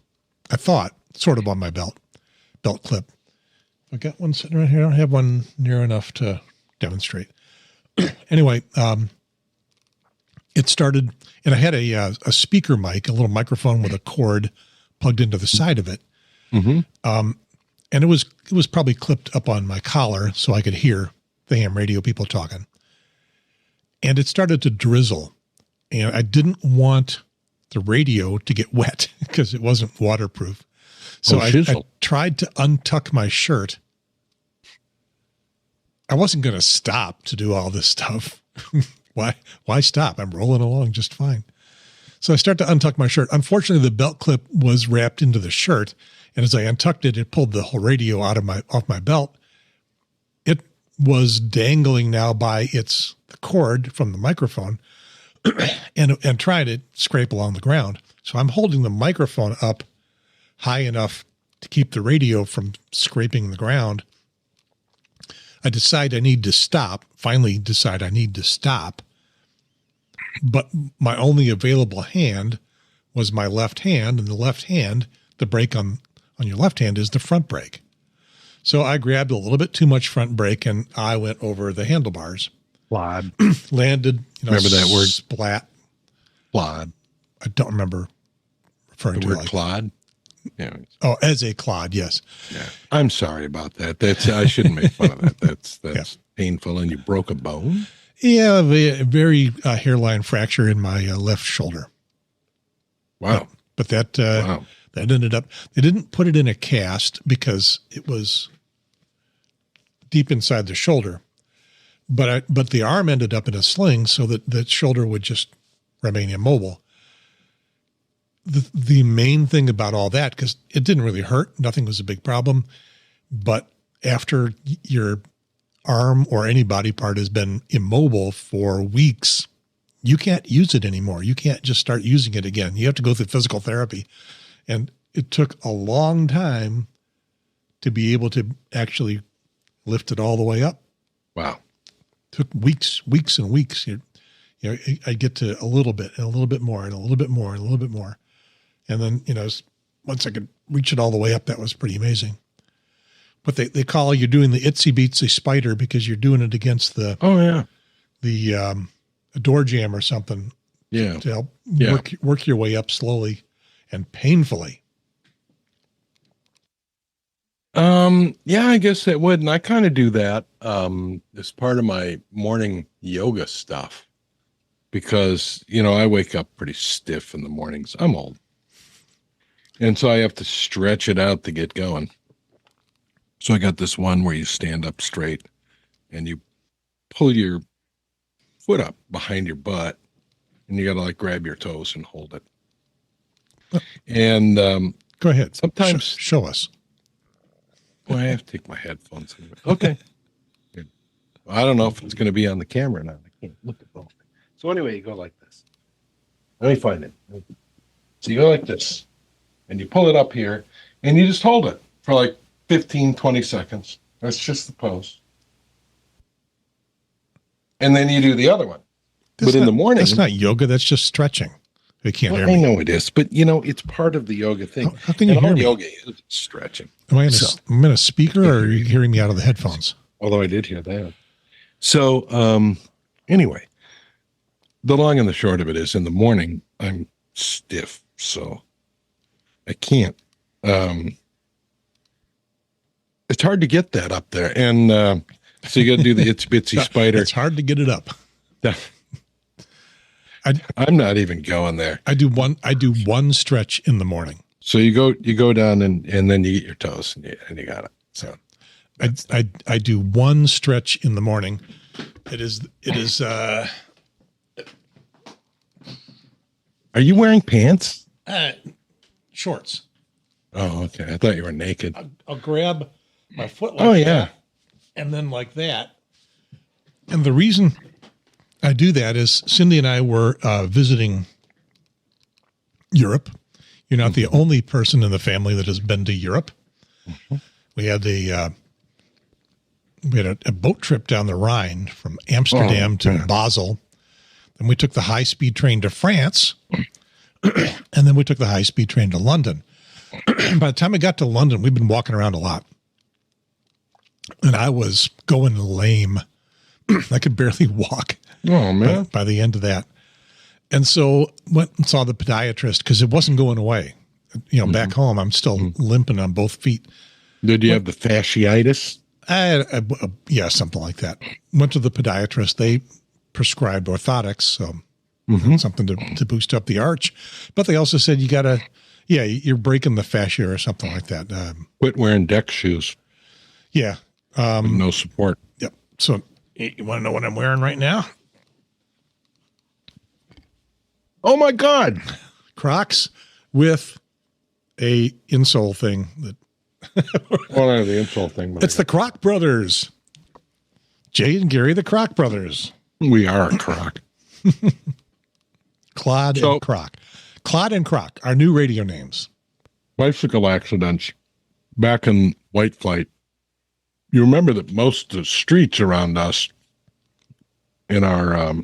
I thought, sort of on my belt clip. I got one sitting right here. I don't have one near enough to demonstrate. Anyway, it started, and I had a speaker mic, a little microphone with a cord plugged into the side of it. Mm-hmm. And it was probably clipped up on my collar so I could hear the ham radio people talking. And it started to drizzle, and I didn't want the radio to get wet because it wasn't waterproof. So I tried to untuck my shirt. I wasn't going to stop to do all this stuff. Why stop? I'm rolling along just fine. So I start to untuck my shirt. Unfortunately, the belt clip was wrapped into the shirt. And as I untucked it, it pulled the whole radio off my belt. It was dangling now by the cord from the microphone and trying to scrape along the ground. So I'm holding the microphone up high enough to keep the radio from scraping the ground. I finally decide I need to stop. But my only available hand was my left hand, and the left hand, the brake on your left hand is the front brake. So I grabbed a little bit too much front brake, and I went over the handlebars. Plod. Landed, remember that word? Splat. Plod. I don't remember referring to the word clod. Yeah. Oh, as a clod, yes. Yeah. I'm sorry about that. I shouldn't make fun of that. That's painful. And you broke a bone? Yeah, a very hairline fracture in my left shoulder. Wow. But that ended up, they didn't put it in a cast because it was deep inside the shoulder. But the arm ended up in a sling so that the shoulder would just remain immobile. The main thing about all that, because it didn't really hurt, nothing was a big problem, but after your arm or any body part has been immobile for weeks, you can't use it anymore. You can't just start using it again. You have to go through physical therapy. And it took a long time to be able to actually lift it all the way up. Wow. Took weeks and weeks. I get to a little bit and a little bit more and a little bit more and a little bit more. And then, once I could reach it all the way up, that was pretty amazing. But they call you doing the itsy bitsy spider because you're doing it against the door jamb or something. Yeah. To help work your way up slowly and painfully. Yeah, I guess it would. And I kind of do that as part of my morning yoga stuff because, I wake up pretty stiff in the mornings. I'm old. And so I have to stretch it out to get going. So I got this one where you stand up straight and you pull your foot up behind your butt and you got to grab your toes and hold it. And go ahead. Sometimes show us. Well, I have to take my headphones. Okay. I don't know if it's going to be on the camera or not. I can't look at both. So anyway, you go like this. Let me find it. So you go like this. And you pull it up here, and you just hold it for 15, 20 seconds. That's just the pose. And then you do the other one. In the morning. That's not yoga. That's just stretching. They can't hear me. I know it is, but, it's part of the yoga thing. How can you hear me? Yoga is stretching. Am I in a speaker, or are you hearing me out of the headphones? Although I did hear that. So, anyway, the long and the short of it is in the morning, I'm stiff, so I can't. It's hard to get that up there. And so you got to do the itsy bitsy spider. It's hard to get it up. I'm not even going there. I do one stretch in the morning. So you go down and then you get your toes and you got it. So I do one stretch in the morning. It is Are you wearing pants? Shorts. Oh, okay. I thought you were naked. I'll grab my foot like that, and then like that. And the reason I do that is Cindy and I were visiting Europe. You're not the only person in the family that has been to Europe. Mm-hmm. We had a boat trip down the Rhine from Amsterdam to Basel. Then we took the high-speed train to France, and then we took the high-speed train to London. By the time I got to London, we've been walking around a lot. And I was going lame I could barely walk. Oh, man. By the end of that. And so went and saw the podiatrist because it wasn't going away. You know, back home, I'm still limping on both feet. Did you have the fasciitis? Yeah, something like that. Went to the podiatrist. They prescribed orthotics, so something to boost up the arch. But they also said you got to, you're breaking the fascia or something like that. Quit wearing deck shoes. Yeah. With no support. Yep. So you want to know what I'm wearing right now? Oh, my God. Crocs with a insole thing that Well, the insole thing. It's the Croc Brothers. Jay and Gary, the Croc Brothers. We are a Croc. Claude and Croc. Claude and Croc, our new radio names. Bicycle accidents back in White Flight. You remember that most of the streets around us in our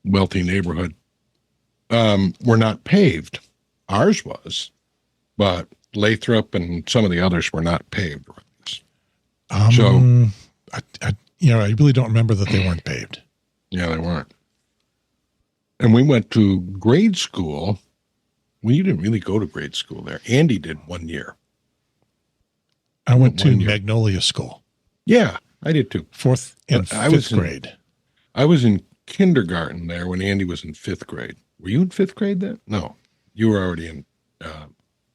wealthy neighborhood were not paved. Ours was, but Lathrop and some of the others were not paved. I really don't remember that they weren't paved. Yeah, they weren't. And we went to grade school. Well, you didn't really go to grade school there. Andy did 1 year. I went to Magnolia School. Yeah, I did too. Fourth and fifth grade. I was in kindergarten there when Andy was in fifth grade. Were you in fifth grade then? No, you were already in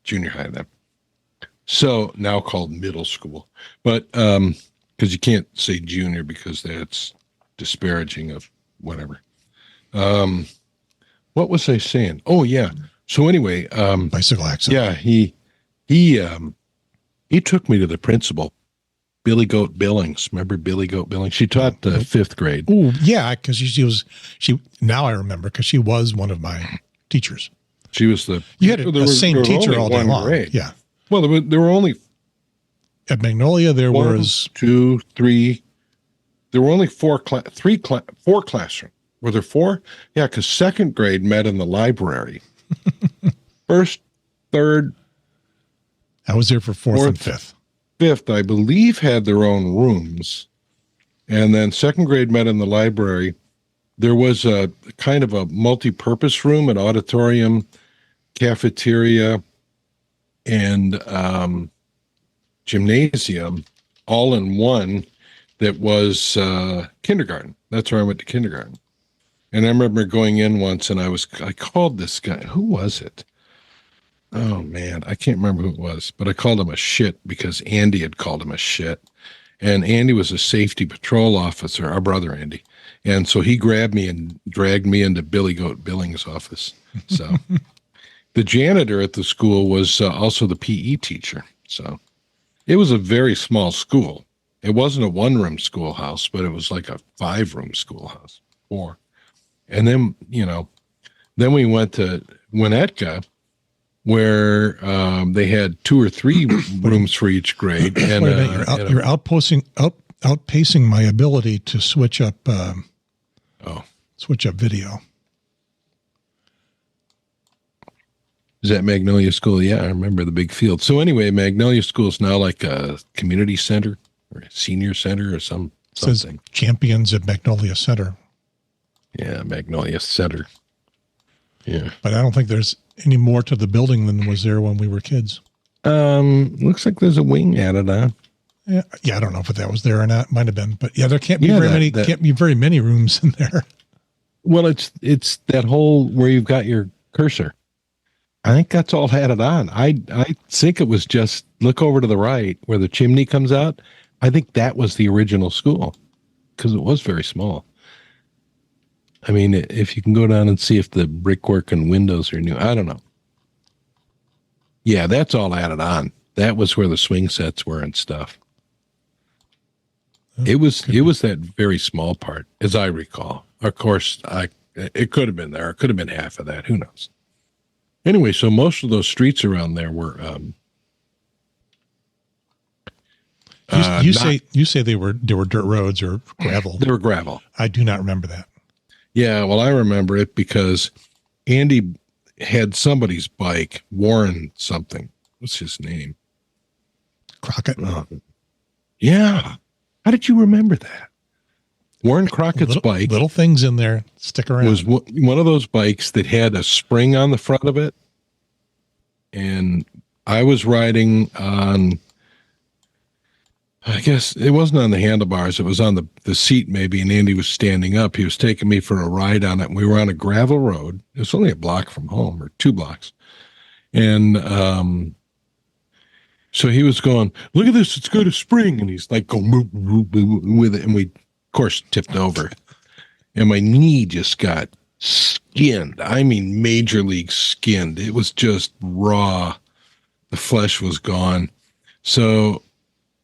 junior high then. So now called middle school. But because you can't say junior because that's disparaging of whatever. What was I saying? Oh, yeah. So anyway. Bicycle accident. Yeah, he took me to the principal, Billy Goat Billings. Remember Billy Goat Billings? She taught fifth grade. Oh, yeah, because she now I remember because she was one of my teachers. She was the you had the same teacher all day long. Grade. Yeah. Well, there were only at Magnolia. There was 2, 3. There were only four classrooms. Were there 4? Yeah, because second grade met in the library. First, third. I was there for fourth and fifth. Fifth, I believe, had their own rooms, and then second grade met in the library. There was a kind of a multi-purpose room, an auditorium, cafeteria, and gymnasium, all in one. That was kindergarten. That's where I went to kindergarten. And I remember going in once, and I called this guy. Who was it? Oh, man, I can't remember who it was, but I called him a shit because Andy had called him a shit. And Andy was a safety patrol officer, our brother Andy. And so he grabbed me and dragged me into Billy Goat Billings' office. So the janitor at the school was also the PE teacher. So it was a very small school. It wasn't a 1-room schoolhouse, but it was like a 5-room schoolhouse. 4. And then, then we went to Winnetka, where they had 2 or 3 rooms for each grade. And you're outpacing my ability to switch up video. Is that Magnolia School? Yeah, I remember the big field. So anyway, Magnolia School is now like a community center or a senior center or something. It says Champions at Magnolia Center. Yeah, Magnolia Center. Yeah. But I don't think there's any more to the building than was there when we were kids. Looks like there's a wing added on. Yeah, I don't know if that was there or not. Might have been, but yeah, there can't be very many rooms in there. Well, it's that whole where you've got your cursor. I think that's all added on. I think it was just look over to the right where the chimney comes out. I think that was the original school because it was very small. I mean, if you can go down and see if the brickwork and windows are new, I don't know. Yeah, that's all added on. That was where the swing sets were and stuff. It was that very small part, as I recall. Of course, it could have been there. It could have been half of that. Who knows? Anyway, so most of those streets around there were. You say they were dirt roads or gravel. They were gravel. I do not remember that. Yeah, well, I remember it because Andy had somebody's bike, Warren something. What's his name? Crockett. Yeah. How did you remember that? Warren Crockett's bike. Little things in there. Stick around. Was one of those bikes that had a spring on the front of it. And I was riding on, I guess it wasn't on the handlebars. It was on the seat maybe. And Andy was standing up. He was taking me for a ride on it. And we were on a gravel road. It was only a block from home, or 2 blocks. And so he was going, look at this. It's got a spring. And he's like, go with it. And we, of course, tipped over. And my knee just got skinned. I mean, major league skinned. It was just raw. The flesh was gone. So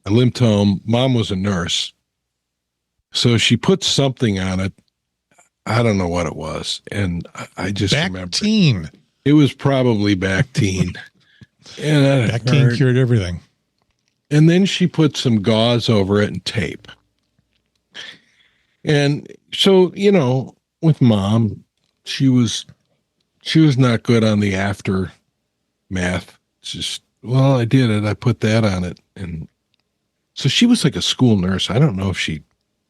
I limped home. Mom was a nurse. So she put something on it. I don't know what it was. And I just remember. Bactine. It was probably Bactine. And Bactine cured everything. And then she put some gauze over it and tape. And so, with Mom, she was not good on the aftermath. It's just, well, I did it. I put that on it. And so she was like a school nurse. I don't know if she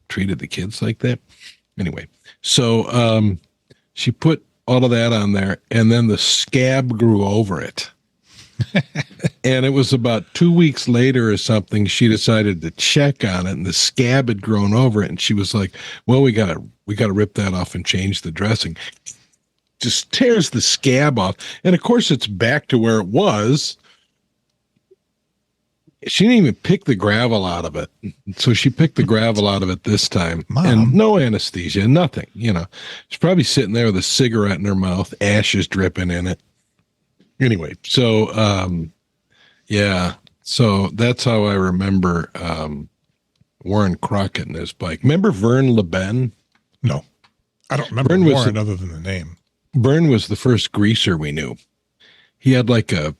treated the kids like that. Anyway, so she put all of that on there, and then the scab grew over it. And it was about 2 weeks later or something, she decided to check on it, and the scab had grown over it. And she was like, well, we gotta rip that off and change the dressing. Just tears the scab off. And of course it's back to where it was. She didn't even pick the gravel out of it. So she picked the gravel out of it this time. Mom. And no anesthesia, nothing, She's probably sitting there with a cigarette in her mouth, ashes dripping in it. Anyway, so, yeah, so that's how I remember Warren Crockett and his bike. Remember Vern LeBen? No, I don't remember Warren other than the name. Vern was the first greaser we knew. He had like a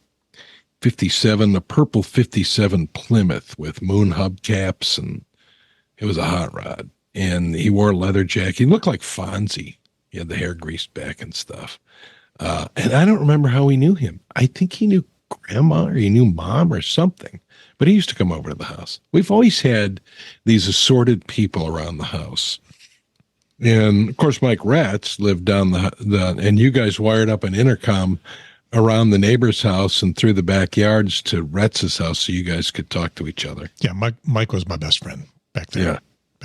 purple 57 Plymouth with moon hubcaps, and it was a hot rod. And he wore a leather jacket. He looked like Fonzie. He had the hair greased back and stuff. And I don't remember how he knew him. I think he knew Grandma, or he knew Mom or something, but he used to come over to the house. We've always had these assorted people around the house. And of course, Mike Ratz lived down and you guys wired up an intercom around the neighbor's house and through the backyards to Ratz's house so you guys could talk to each other. Yeah. Mike was my best friend back then. Yeah.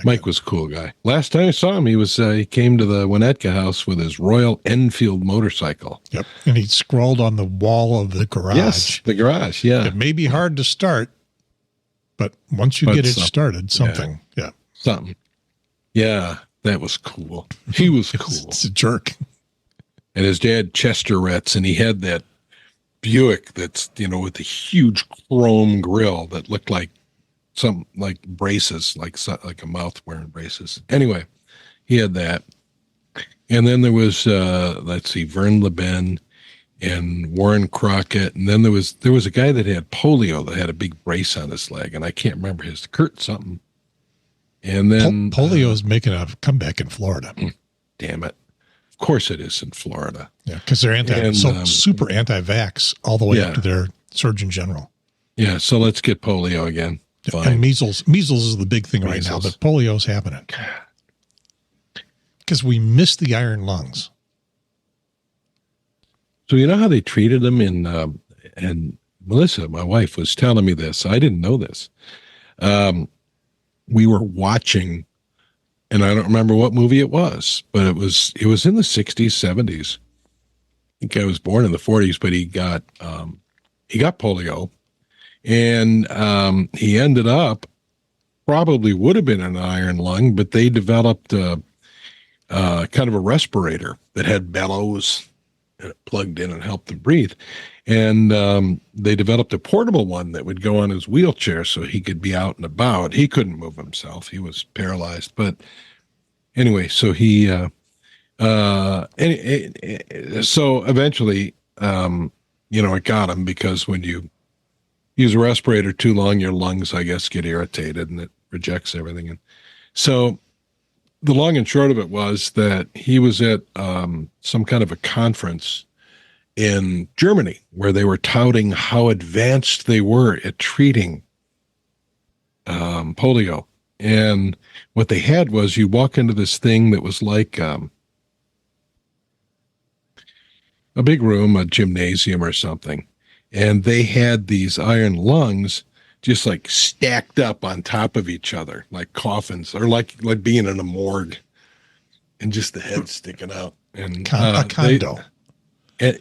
Mike was a cool guy. Last time I saw him, he came to the Winnetka house with his Royal Enfield motorcycle. Yep. And he scrawled on the wall of the garage. Yes, the garage, yeah. It may be hard to start, but once you get it started, something. Yeah. Something. Yeah, that was cool. He was cool. It's a jerk. And his dad, Chester Retz, and he had that Buick that's, with the huge chrome grill that looked like some like braces, like a mouth wearing braces. Anyway, he had that. And then there was, Vern LeBen and Warren Crockett. And then there was a guy that had polio that had a big brace on his leg. And I can't remember Kurt something. And then polio is making a comeback in Florida. Damn it. Of course it is in Florida. Yeah. Cause they're super anti-vax all the way up to their Surgeon General. Yeah. So let's get polio again. Fine. And measles is the big thing right now, but polio's happening because we miss the iron lungs. So you know how they treated them and Melissa, my wife, was telling me this. I didn't know this. We were watching, and I don't remember what movie it was, but it was in the 60s, 70s. I think I was born in the 40s, but he got polio. And he ended up, probably would have been an iron lung, but they developed kind of a respirator that had bellows and it plugged in and helped him breathe. And they developed a portable one that would go on his wheelchair so he could be out and about. He couldn't move himself. He was paralyzed. But anyway, so so eventually, it got him, because when you use a respirator too long, your lungs, I guess, get irritated and it rejects everything. And so the long and short of it was that he was at some kind of a conference in Germany where they were touting how advanced they were at treating polio. And what they had was you walk into this thing that was like a big room, a gymnasium or something. And they had these iron lungs just like stacked up on top of each other, like coffins, or like being in a morgue, and just the head sticking out. And a condo.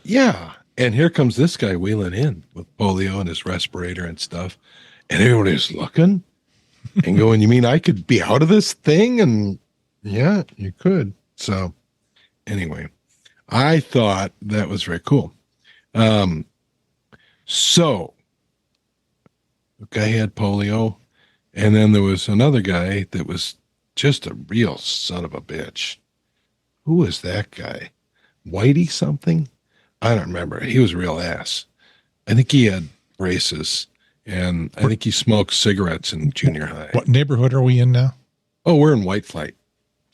Yeah. And here comes this guy wheeling in with polio and his respirator and stuff. And everybody's looking and going, you mean I could be out of this thing? And yeah, you could. So anyway, I thought that was very cool. So the guy had polio, and then there was another guy that was just a real son of a bitch. Who was that guy? Whitey something? I don't remember. He was a real ass. I think he had braces, and I think he smoked cigarettes in junior high. What neighborhood are we in now? Oh, we're in White Flight.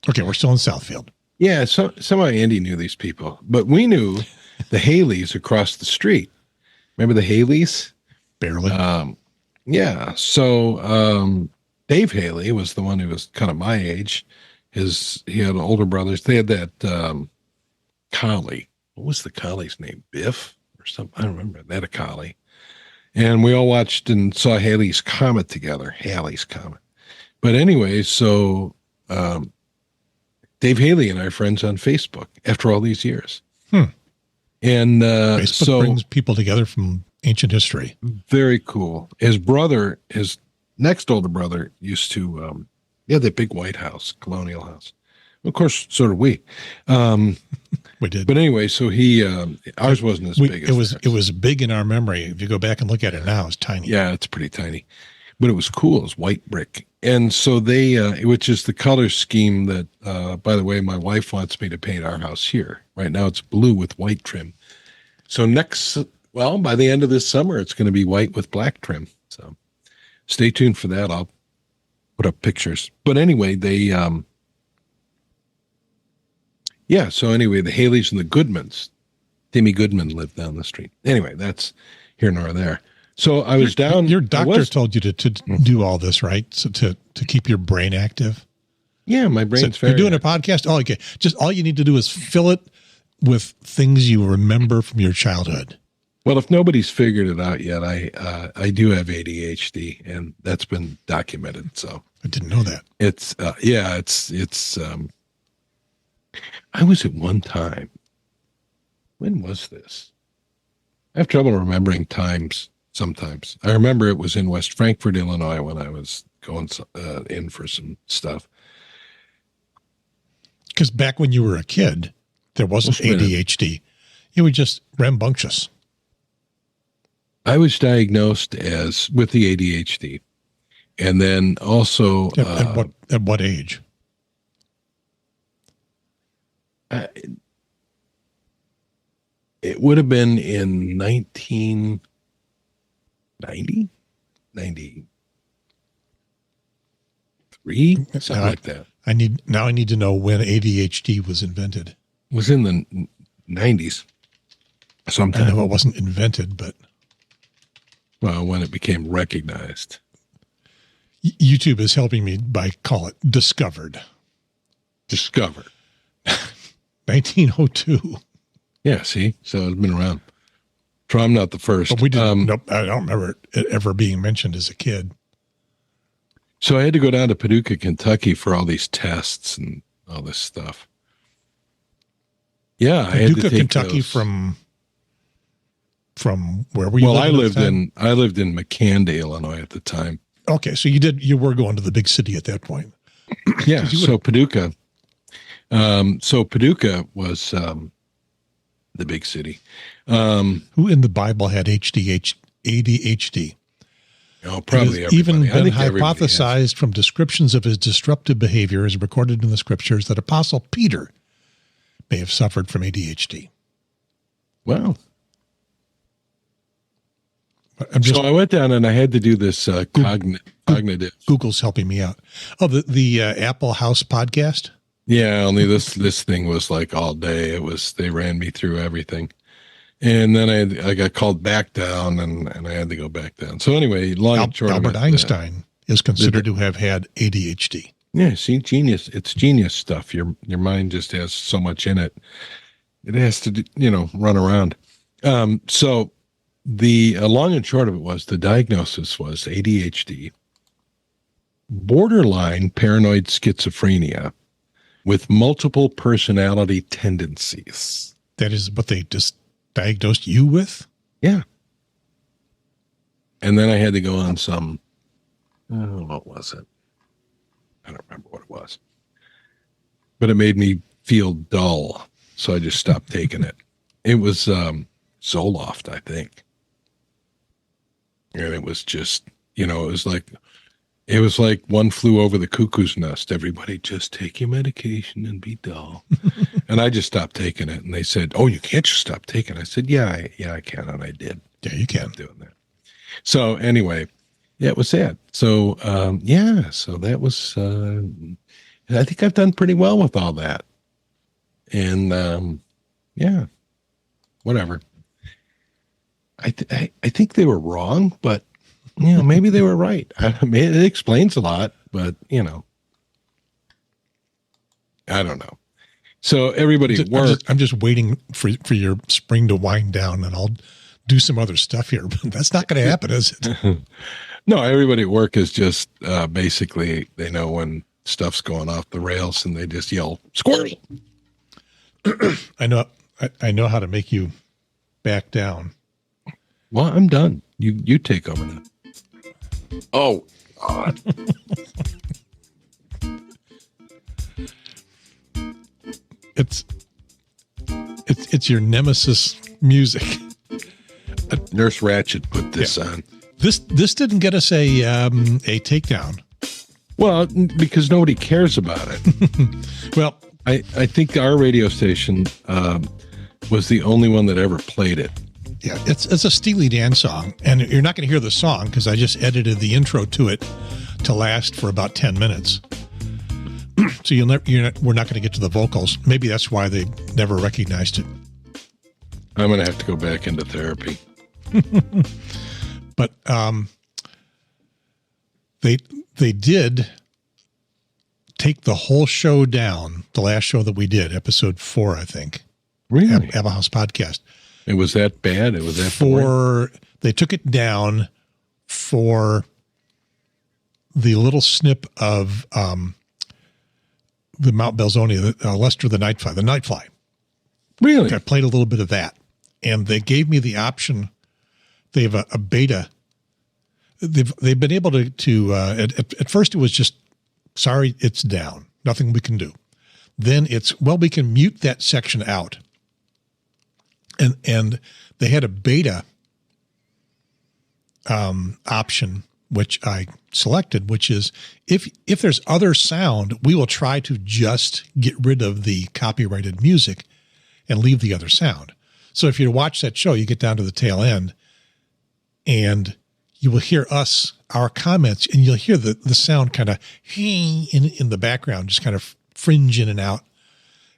Okay, we're still in Southfield. Yeah, somehow Andy knew these people, but we knew the Haleys across the street. Remember the Haleys? Barely. Yeah. So Dave Haley was the one who was kind of my age. He had older brothers. They had that collie. What was the collie's name? Biff or something? I don't remember. They had a collie. And we all watched and saw Halley's Comet together. Halley's Comet. But anyway, so Dave Haley and I are friends on Facebook after all these years. And Facebook brings people together from ancient history. Very cool. His next older brother used to, that big white house, colonial house. Of course, so did we. We did. But anyway, so ours wasn't as big as theirs. It was big in our memory. If you go back and look at it now, it's tiny. Yeah, it's pretty tiny. But it was cool. It was white brick. And so they, which is the color scheme that, by the way, my wife wants me to paint our house here. Right now it's blue with white trim. So by the end of this summer, it's going to be white with black trim. So stay tuned for that. I'll put up pictures. But anyway, so anyway, the Haleys and the Goodmans, Timmy Goodman lived down the street. Anyway, that's here nor there. So I was down. Your doctor told you to do all this, right? So to keep your brain active. Yeah, my brain's very. You're doing a podcast. Oh, okay. Just all you need to do is fill it with things you remember from your childhood. Well, if nobody's figured it out yet, I do have ADHD, and that's been documented. So I didn't know that. It's I was at one time. When was this? I have trouble remembering times. Sometimes I remember it was in West Frankfort, Illinois, when I was going in for some stuff. Because back when you were a kid, there wasn't ADHD. You were just rambunctious. I was diagnosed with the ADHD, and then also at what age? It would have been in 1990, 93, something like that. I need to know when ADHD was invented. It was in the 90s. Sometime. I know it wasn't invented, but when it became recognized. YouTube is helping me by call it discovered. 1902. Yeah, see? So it's been around. So I'm not the first. But we didn't. Nope, I don't remember it ever being mentioned as a kid. So I had to go down to Paducah, Kentucky for all these tests and all this stuff. Yeah, Paducah, I had to take Kentucky those. From where were you? Well, I lived in McCandy, Illinois at the time. Okay, so you were going to the big city at that point. Yeah, so Paducah. Paducah was the big city. Who in the Bible had ADHD? Oh, probably everybody. Even been hypothesized from descriptions of his disruptive behavior as recorded in the scriptures that Apostle Peter may have suffered from ADHD. Wow. So I went down and I had to do this cognitive. Google's helping me out. Oh, the Apple House podcast? Yeah, only this thing was like all day. They ran me through everything. And then I got called back down and I had to go back down. So anyway, long and short Albert Einstein is considered to have had ADHD. Yeah, see, genius. It's genius stuff. Your mind just has so much in it. It has to, run around. So the long and short of it was the diagnosis was ADHD, borderline paranoid schizophrenia with multiple personality tendencies. That is what they just diagnosed you with? Yeah. And then I had to go on some, what was it? I don't remember what it was. But it made me feel dull, so I just stopped taking it. It was Zoloft, I think. And it was just, it was like One Flew Over the Cuckoo's Nest. Everybody just take your medication and be dull. And I just stopped taking it. And they said, "Oh, you can't just stop taking it." I said, yeah, I can. And I did. Yeah, you can. Doing that. So anyway, yeah, it was sad. So, so that was, I think I've done pretty well with all that. And, whatever. I think they were wrong, but, maybe they were right. I mean, it explains a lot, but, I don't know. So everybody I'm just waiting for your spring to wind down, and I'll do some other stuff here. But that's not going to happen, is it? No, everybody at work is just basically, they know when stuff's going off the rails and they just yell, "Squirrel!" I know how to make you back down. Well, I'm done. You take over now. Oh, God. It's your nemesis music. Nurse Ratched put this on. This didn't get us a takedown. Well, because nobody cares about it. Well, I think our radio station was the only one that ever played it. Yeah, it's a Steely Dan song, and you're not going to hear the song because I just edited the intro to it to last for about 10 minutes. So we're not going to get to the vocals. Maybe that's why they never recognized it. I'm going to have to go back into therapy. But they did take the whole show down. The last show that we did, episode 4, I think. Really? Abba House Podcast. It was that bad? It was that boring? They took it down for the little snip of the Mount Belzoni, Lester the Nightfly. Really? I played a little bit of that, and they gave me the option. They have a beta. They've been able to at first it was just, sorry, it's down. Nothing we can do. Then it's, well, we can mute that section out. And they had a beta option, which I selected, which is if there's other sound, we will try to just get rid of the copyrighted music and leave the other sound. So if you watch that show, you get down to the tail end and you will hear our comments, and you'll hear the sound kind of in the background, just kind of fringe in and out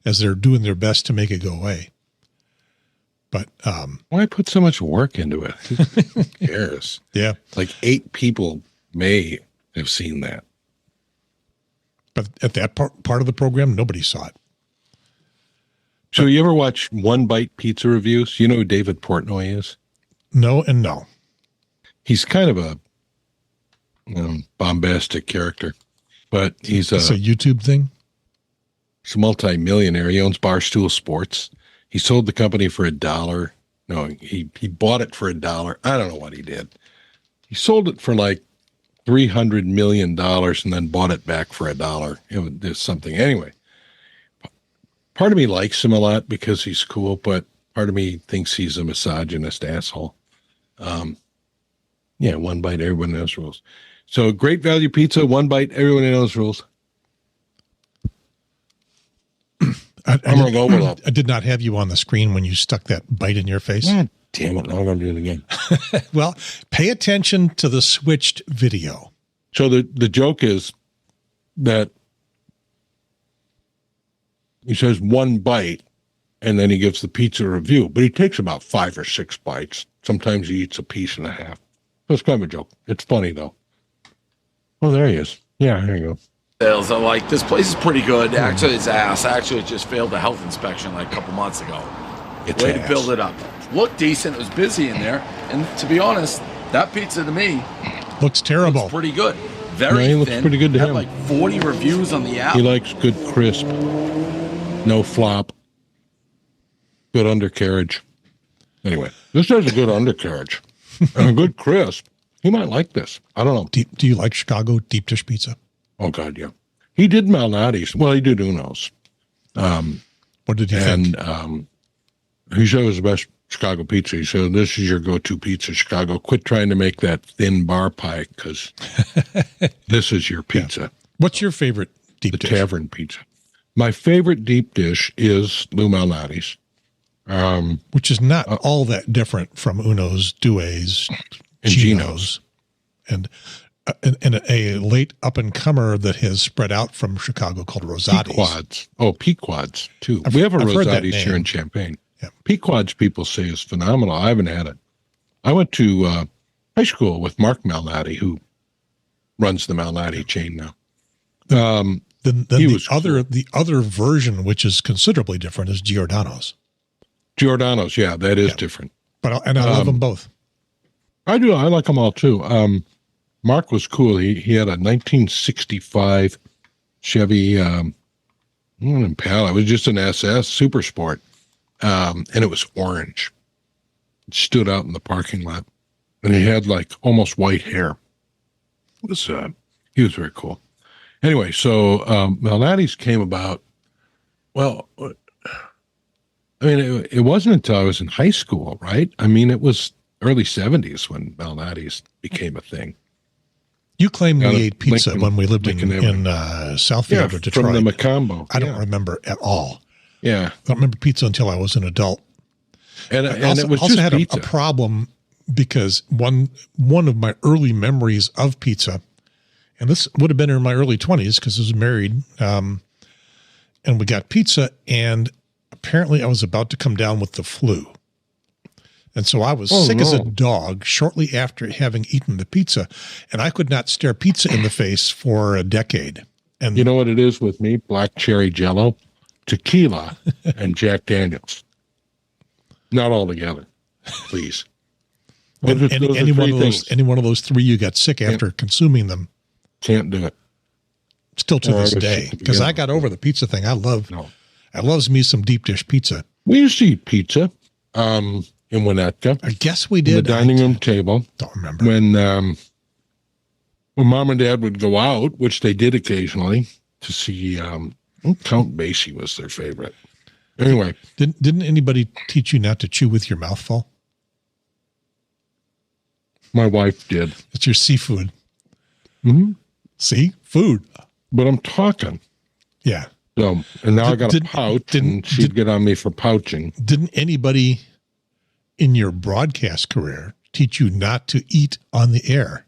as they're doing their best to make it go away. But why put so much work into it? Who cares? Yeah. Like 8 people may have seen that. But at that part of the program, nobody saw it. So you ever watch One Bite Pizza reviews? You know who David Portnoy is? No and no. He's kind of a bombastic character, but it's a YouTube thing. He's a multi-millionaire. He owns Barstool Sports. He sold the company for $1. No, he bought it for $1. I don't know what he did. He sold it for like $300 million and then bought it back for $1. There's something. Anyway, part of me likes him a lot because he's cool, but part of me thinks he's a misogynist asshole. One bite, everyone knows rules. So Great Value Pizza, one bite, everyone knows rules. I did not have you on the screen when you stuck that bite in your face. God damn it. Now I'm going to do it again. Well, pay attention to the switched video. So the joke is that he says one bite and then he gives the pizza a review, but he takes about 5 or 6 bites. Sometimes he eats a piece and a half. So it's kind of a joke. It's funny though. Oh, there he is. Yeah, there you go. Sales are like, this place is pretty good. Actually, it's ass. Actually, it just failed a health inspection like a couple months ago. It's Way ass. to build it up. Looked decent. It was busy in there. And to be honest, that pizza to me looks terrible. looks pretty good. Very he looks thin. pretty good to Had him. like 40 reviews on the app. He likes good crisp, no flop, good undercarriage. Anyway, this has a good undercarriage and a good crisp. He might like this. I don't know. Do you like Chicago deep dish pizza? Oh, God, yeah. He did Malnati's. Well, he did Uno's. What did he think? And he said it was the best Chicago pizza. He said, this is your go-to pizza, Chicago. Quit trying to make that thin bar pie because this is your pizza. Yeah. What's your favorite deep dish? The tavern pizza. My favorite deep dish is Lou Malnati's. Which is not all that different from Uno's, Due's, and Gino's. And a late up-and-comer that has spread out from Chicago called Rosati's. Pequod's. Oh, Pequod's, too. We have a Rosati's here in Champaign. Yeah. Pequod's, people say, is phenomenal. I haven't had it. I went to high school with Mark Malnati, who runs the Malnati chain now. Then the other version, which is considerably different, is Giordano's. Giordano's, yeah, that is different. But I love them both. I do. I like them all, too. Mark was cool. He had a 1965 Chevy Impala. It was just an SS Super Sport, and it was orange. It stood out in the parking lot, and he had like almost white hair. It was he was very cool. Anyway, so Malnati's came about. Well, I mean, it wasn't until I was in high school, right? I mean, it was early 70s when Malnati's became a thing. You claimed we ate pizza when we lived in Southfield or Detroit. From the Macombo. I don't remember at all. Yeah. I don't remember pizza until I was an adult. And also, it was also just had pizza. a problem because one of my early memories of pizza, and this would have been in my early 20s because I was married, and we got pizza, and apparently I was about to come down with the flu. And so I was sick as a dog shortly after having eaten the pizza, and I could not stare pizza in the face for a decade. And you know what it is with me? Black cherry Jello, tequila, and Jack Daniels. Not all together, please. Any one of those three, you got sick after consuming them. Can't do it. Still to this day, because I got over the pizza thing. I loves me some deep dish pizza. We used to eat pizza in Winnetka. I guess we did. The dining room table. Don't remember. When Mom and Dad would go out, which they did occasionally, to see Count Basie was their favorite. Anyway. Didn't anybody teach you not to chew with your mouth full? My wife did. It's your seafood. Mm-hmm. See? Food. But I'm talking. Yeah. So, and now I got a pouch, and she'd get on me for pouching. Didn't anybody in your broadcast career teach you not to eat on the air?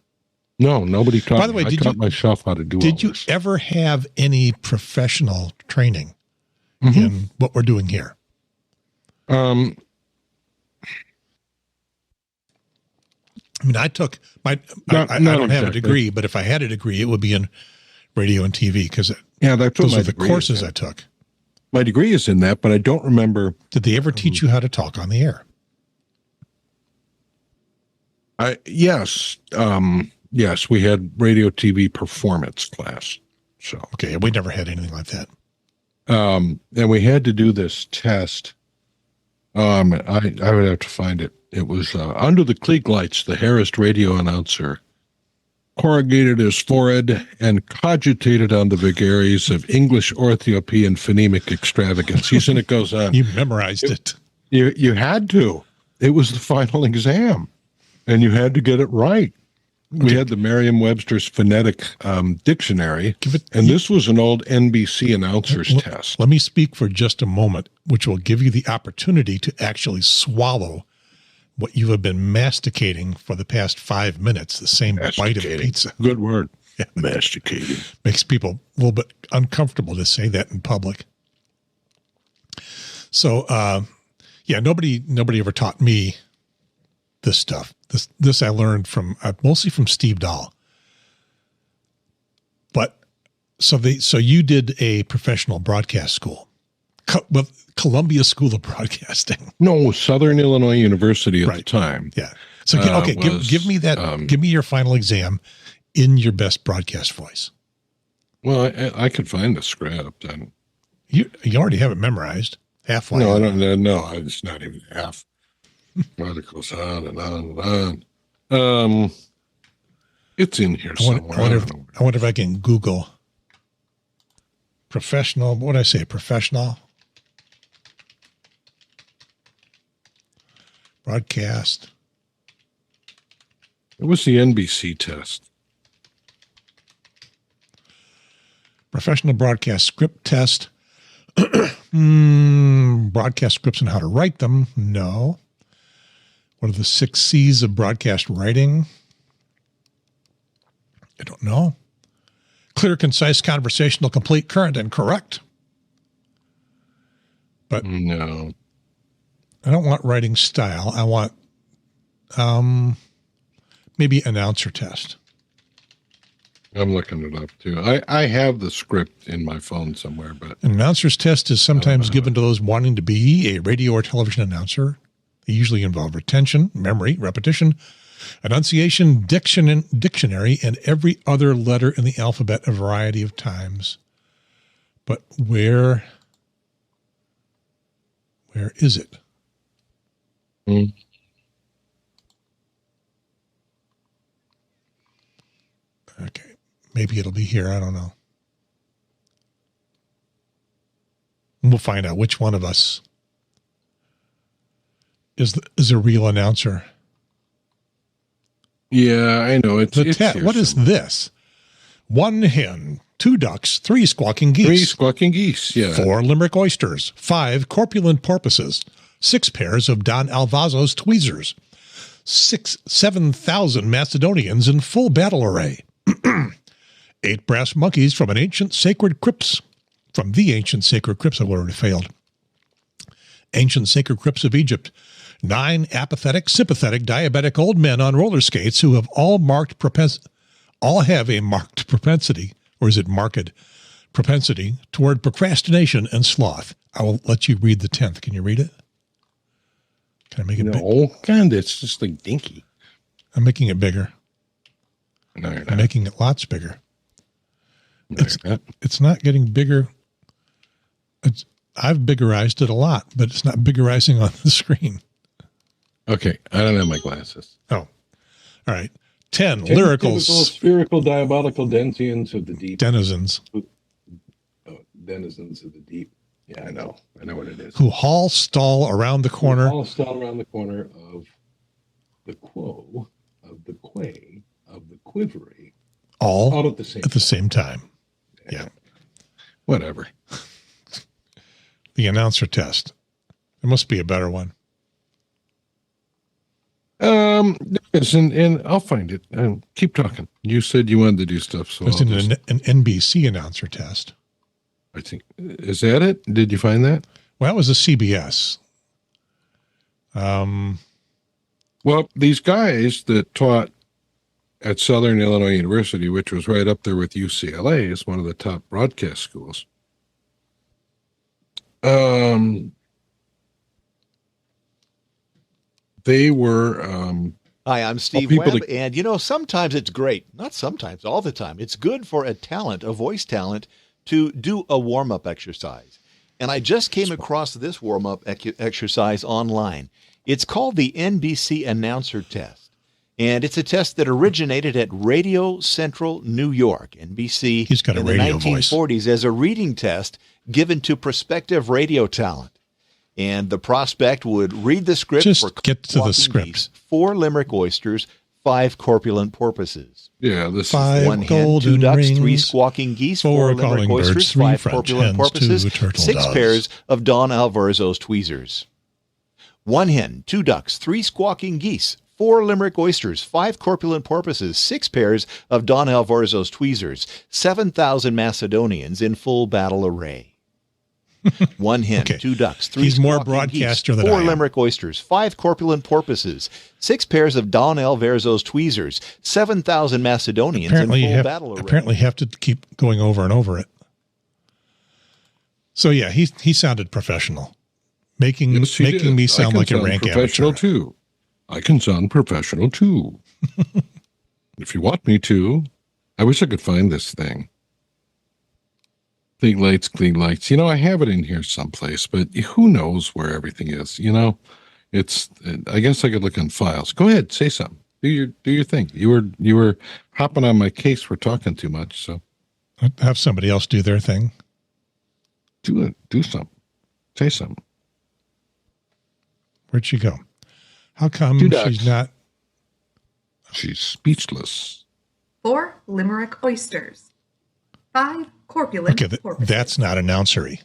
No, nobody taught me. By the way, I taught myself how to do all Did you this. ever have any professional training in what we're doing here? I mean, I took I don't have a degree, but if I had a degree, it would be in radio and TV because those are the courses I took. My degree is in that, but I don't remember. Did they ever teach you how to talk on the air? Yes. Yes, we had radio TV performance class. So okay, we never had anything like that. And we had to do this test. I would have to find it. It was under the Klieg lights, the harassed radio announcer corrugated his forehead and cogitated on the vagaries of English orthoepy and phonemic extravagancies. And it goes on. You memorized it. You had to. It was the final exam, and you had to get it right. We had the Merriam-Webster's phonetic dictionary, and this was an old NBC announcer's test. Let me speak for just a moment, which will give you the opportunity to actually swallow what you have been masticating for the past 5 minutes, the same bite of pizza. Good word. Yeah. Masticating. Makes people a little bit uncomfortable to say that in public. So, nobody ever taught me this stuff. This I learned from mostly from Steve Dahl. So you did a professional broadcast school, Columbia School of Broadcasting. No, Southern Illinois University at the time. Yeah. So give me that. Give me your final exam in your best broadcast voice. Well, I could find the script. And you already have it memorized halfway. No, I don't. No, it's not even half. It goes on and on and on. It's in here somewhere. I wonder if I can Google professional. What did I say? Professional broadcast. It was the NBC test. Professional broadcast script test. Broadcast scripts and how to write them. No. What are the 6 C's of broadcast writing? I don't know. Clear, concise, conversational, complete, current, and correct. But no. I don't want writing style. I want maybe announcer test. I'm looking it up too. I have the script in my phone somewhere, but an announcer's test is sometimes given to those wanting to be a radio or television announcer. They usually involve retention, memory, repetition, enunciation, dictionary, and every other letter in the alphabet a variety of times. But where is it? Okay. Maybe it'll be here. I don't know. We'll find out which one of us is a real announcer. Yeah, I know. What is this? 1 hen, 2 ducks, 3 squawking geese. 3 squawking geese, yeah. 4 limerick oysters, 5 corpulent porpoises, 6 pairs of Don Alvazo's tweezers, 7,000 Macedonians in full battle array, 8 brass monkeys from the ancient sacred crypts. I've already failed. Ancient sacred crypts of Egypt. 9 apathetic, sympathetic, diabetic old men on roller skates who have all have a marked propensity, or is it marked propensity, toward procrastination and sloth. I will let you read the 10th. Can you read it? Can I make it big? No, God, it's just like dinky. I'm making it bigger. No, you're not. I'm making it lots bigger. No, it's not getting bigger. I've biggerized it a lot, but it's not biggerizing on the screen. Okay, I don't have my glasses. Oh, all right. 10 lyricals. Spherical, diabolical denizens of the deep. Denizens. Denizens of the deep. Yeah, I know. I know what it is. Who haul stall around the corner. Haul stall around the corner of the quo, of the quay, of the quivery. All at the same time. Yeah. Whatever. The announcer test. There must be a better one. And I'll find it. Keep talking. You said you wanted to do stuff, so there's an NBC announcer test. I think, is that it? Did you find that? Well, that was a CBS. Well, these guys that taught at Southern Illinois University, which was right up there with UCLA, is one of the top broadcast schools. They were. Hi, I'm Steve Webb, and sometimes it's great. Not sometimes, all the time. It's good for a voice talent, to do a warm-up exercise. And I just came across this warm-up exercise online. It's called the NBC Announcer Test. And it's a test that originated at Radio Central New York, NBC, He's got a in the radio 1940s voice. As a reading test given to prospective radio talent. And the prospect would read the script Just for get to the script. Geese, 4 limerick oysters, 5 corpulent porpoises. Yeah, this 5 is 1 hen, 2 ducks, 3 squawking geese, 4 limerick oysters, 5 corpulent porpoises, 6 pairs of Don Alvazo's tweezers. 1 hen, 2 ducks, 3 squawking geese, 4 limerick oysters, 5 corpulent porpoises, 6 pairs of Don Alvazo's tweezers, 7,000 Macedonians in full battle array. 1 hen, 2 ducks, 3 He's more squawking broadcaster geese, than 4 I am. limerick oysters, 5 corpulent porpoises, 6 pairs of Don Alverzo's tweezers, 7,000 Macedonians Apparently in full you battle array. apparently have to keep going over and over it. So yeah, he sounded professional, making me sound like a rank professional amateur. Too. I can sound professional too. If you want me to, I wish I could find this thing. Clean lights. You know, I have it in here someplace, but who knows where everything is? You know, I guess I could look in files. Go ahead, say something. Do your thing. You were hopping on my case. We're talking too much, so have somebody else do their thing. Do something. Say something. Where'd she go? How come she's not? She's speechless. 4 limerick oysters. 5 corpulent porpoises. That's not announcery.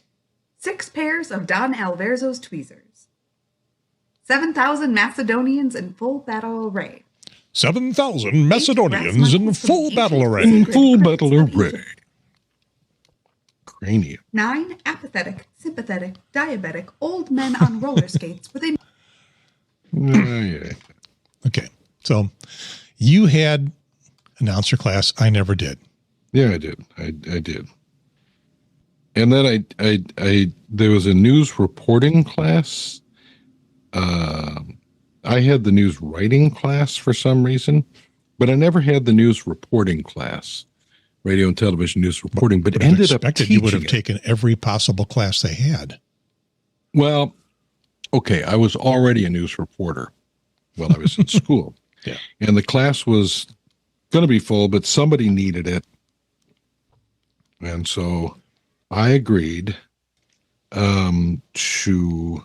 6 pairs of Don Alverzo's tweezers. 7,000 Macedonians in full battle array. 7,000 Macedonians in full battle array. In full battle array. Cranium. 9 apathetic, sympathetic, diabetic old men on roller skates with a... Yeah. Okay, so you had announcer class. I never did. Yeah, I did. I did. And then I there was a news reporting class. I had the news writing class for some reason, but I never had the news reporting class, radio and television news reporting. But ended up teaching you would have taken every possible class they had. Well, okay, I was already a news reporter while I was in school. Yeah, and the class was going to be full, but somebody needed it. And so I agreed to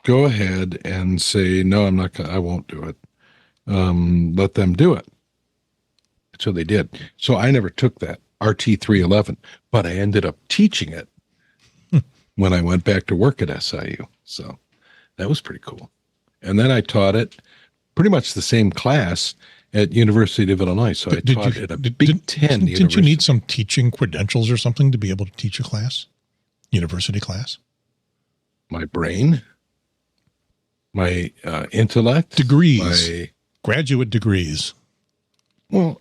go ahead and say, no, I'm not going to, I won't do it. Let them do it. So they did. So I never took that RT311, but I ended up teaching it when I went back to work at SIU. So that was pretty cool. And then I taught it pretty much the same class at University of Illinois. So I taught at a Big Ten university. Didn't you need some teaching credentials or something to be able to teach a class? University class? My brain? My intellect? Degrees. Graduate degrees. Well,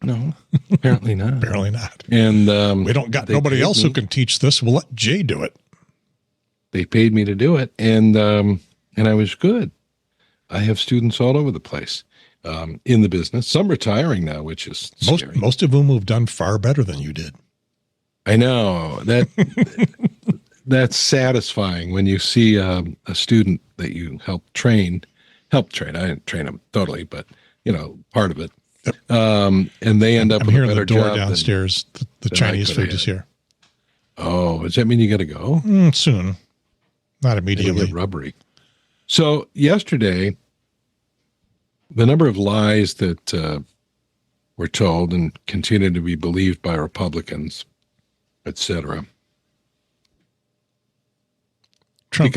no, apparently not. Apparently not. And we don't got nobody else who can teach this. We'll let Jay do it. They paid me to do it, and I was good. I have students all over the place in the business. Some retiring now, which is scary. Most of whom have done far better than you did. I know that. That's satisfying when you see a student that you help train. I didn't train them totally, but part of it. And they end up with a better job. I'm hearing the door downstairs. The Chinese food is here. Oh, does that mean you got to go? Soon. Not immediately. Get rubbery. So yesterday, the number of lies that were told and continue to be believed by Republicans, etc. Trump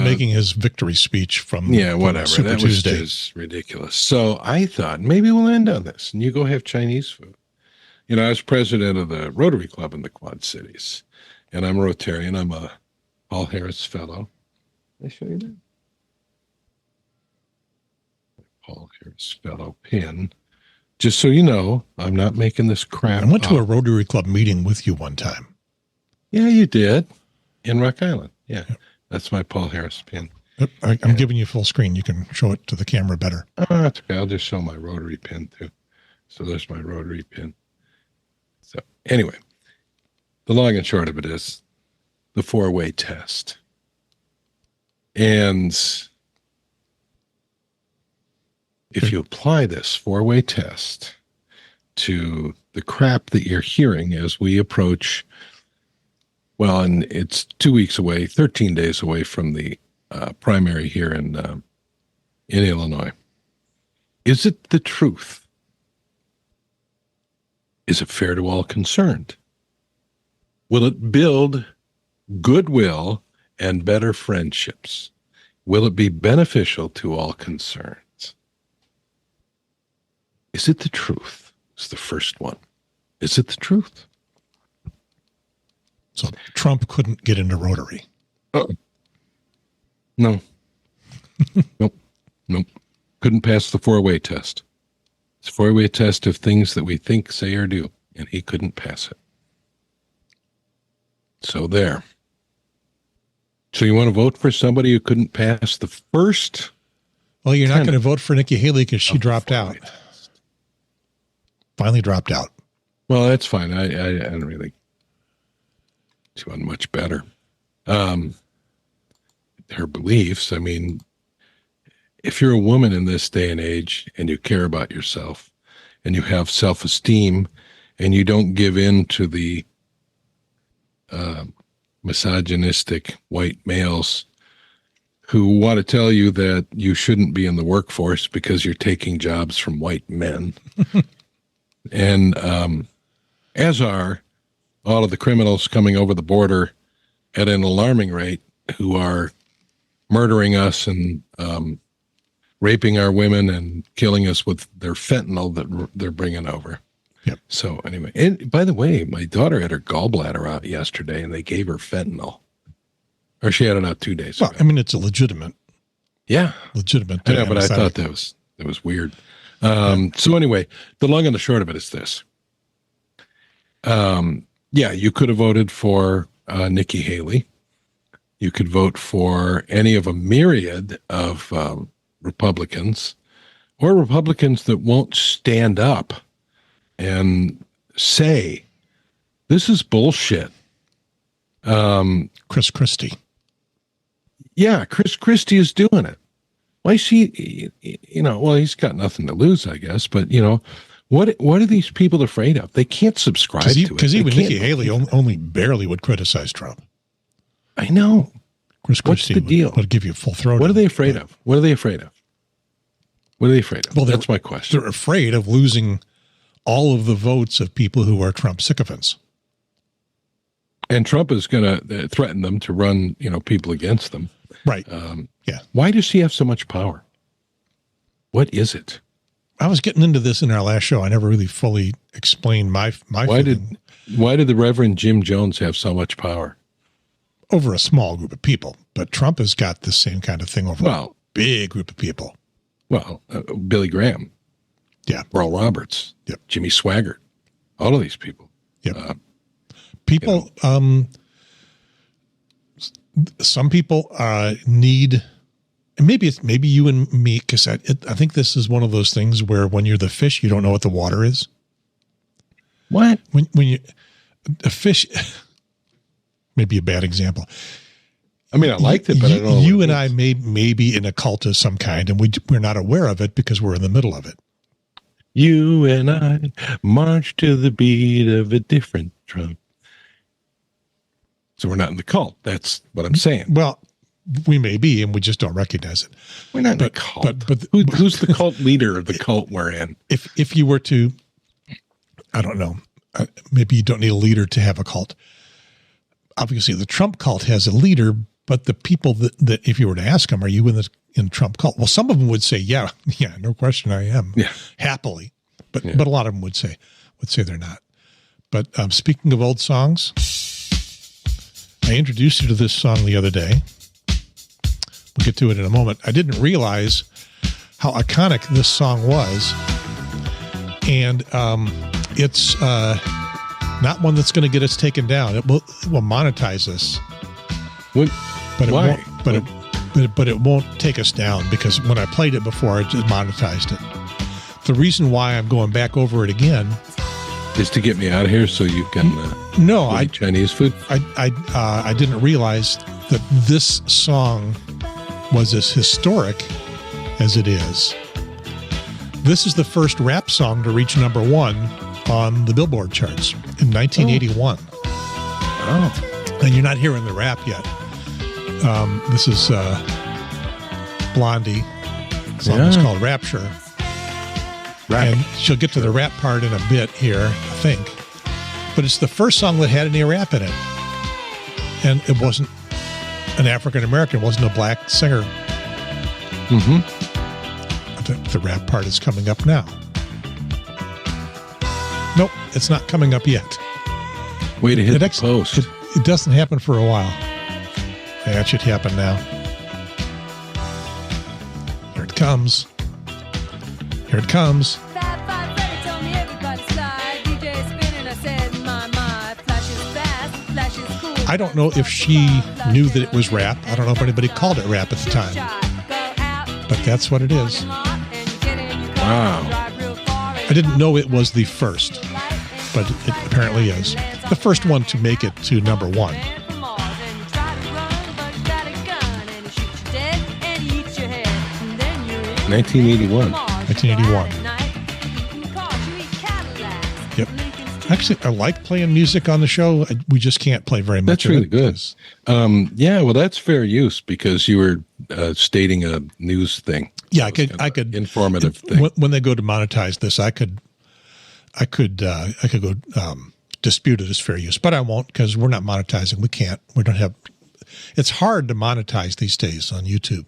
making his victory speech from whatever. Super that Tuesday. Was just ridiculous. So I thought maybe we'll end on this, and you go have Chinese food. I was president of the Rotary Club in the Quad Cities, and I'm a Rotarian. I'm a Paul Harris Fellow. Did I show you that? Paul Harris Fellow pin. Just so you know, I'm not making this crap I went to a Rotary Club meeting with you one time. Yeah, you did. In Rock Island. Yeah. That's my Paul Harris pin. I'm giving you full screen. You can show it to the camera better. Oh, that's okay. I'll just show my Rotary pin too. So there's my Rotary pin. So anyway, the long and short of it is the 4-way test. And if you apply this 4-way test to the crap that you're hearing as we approach, well, and it's 2 weeks away, 13 days away from the primary here in Illinois. Is it the truth? Is it fair to all concerned? Will it build goodwill and better friendships? Will it be beneficial to all concerned? Is it the truth? Is the first one. Is it the truth? So Trump couldn't get into Rotary. No. Nope. Couldn't pass the 4-way test. It's a 4-way test of things that we think, say, or do, and he couldn't pass it. So there. So you want to vote for somebody who couldn't pass the first? Well, you're not going to vote for Nikki Haley because she dropped out. Finally dropped out. Well, that's fine. I don't really. She wasn't much better. Her beliefs, I mean, if you're a woman in this day and age and you care about yourself and you have self-esteem and you don't give in to the misogynistic white males who want to tell you that you shouldn't be in the workforce because you're taking jobs from white men. And as are all of the criminals coming over the border at an alarming rate who are murdering us and raping our women and killing us with their fentanyl that they're bringing over. Yep. So anyway, and by the way, my daughter had her gallbladder out yesterday and they gave her fentanyl. Or she had it out 2 days ago. I mean, it's a legitimate. Yeah. Legitimate. I know, but I thought that was weird. So anyway, the long and the short of it is this. Yeah, you could have voted for Nikki Haley. You could vote for any of a myriad of Republicans or Republicans that won't stand up and say, this is bullshit. Chris Christie. Yeah, Chris Christie is doing it. Why is he, well, he's got nothing to lose, I guess. But, what are these people afraid of? They can't subscribe to it. Because even Nikki Haley only barely would criticize Trump. I know. Chris Christie What's the deal? Would give you full throat. What are they afraid of? What are they afraid of? Well, that's my question. They're afraid of losing all of the votes of people who are Trump sycophants. And Trump is going to threaten them to run, people against them. Right. Yeah. Why does he have so much power? What is it? I was getting into this in our last show. I never really fully explained my Why did the Reverend Jim Jones have so much power? Over a small group of people. But Trump has got the same kind of thing over a big group of people. Well, Billy Graham. Yeah. Earl Roberts. Yep. Jimmy Swaggart. All of these people. Yep. People, some people need, and maybe you and me, because I think this is one of those things where when you're the fish, you don't know what the water is. What? When you, a fish, maybe a bad example. I mean, I liked it, but I don't know. You and I may be in a cult of some kind, and we're not aware of it because we're in the middle of it. You and I march to the beat of a different drum. So we're not in the cult. That's what I'm saying. Well, we may be, and we just don't recognize it. We're not in the cult. But who's the cult leader of the cult we're in? If you were to, I don't know, maybe you don't need a leader to have a cult. Obviously, the Trump cult has a leader, but the people that if you were to ask them, are you in the Trump cult? Well, some of them would say, yeah, no question, I am, happily. But a lot of them would say they're not. But speaking of old songs, I introduced you to this song the other day. We'll get to it in a moment. I didn't realize how iconic this song was. And it's not one that's going to get us taken down. It will monetize us. What? But Why? But it won't take us down because when I played it before, it just monetized it. The reason why I'm going back over it again is to get me out of here so you can Chinese food. I didn't realize that this song was as historic as it is. This is the first rap song to reach #1 on the Billboard charts in 1981. Oh. And you're not hearing the rap yet. This is Blondie. The song is called Rapture. And she'll get to the rap part in a bit here, I think. But it's the first song that had any rap in it. And it wasn't an African-American, wasn't a black singer. Mm-hmm. I think the rap part is coming up now. Nope, it's not coming up yet. Way to hit the post. it doesn't happen for a while. Yeah, it should happen now. Here it comes. Here it comes. I don't know if she knew that it was rap. I don't know if anybody called it rap at the time. But that's what it is. Wow. I didn't know it was the first, but it apparently is. The first one to make it to number one. 1981. 1981. Yep. Actually, I like playing music on the show. We just can't play very much. That's really good. Yeah, well, that's fair use because you were stating a news thing. Yeah, I could informative thing. When they go to monetize this, I could go dispute it as fair use, but I won't because we're not monetizing. We can't. We don't have. It's hard to monetize these days on YouTube.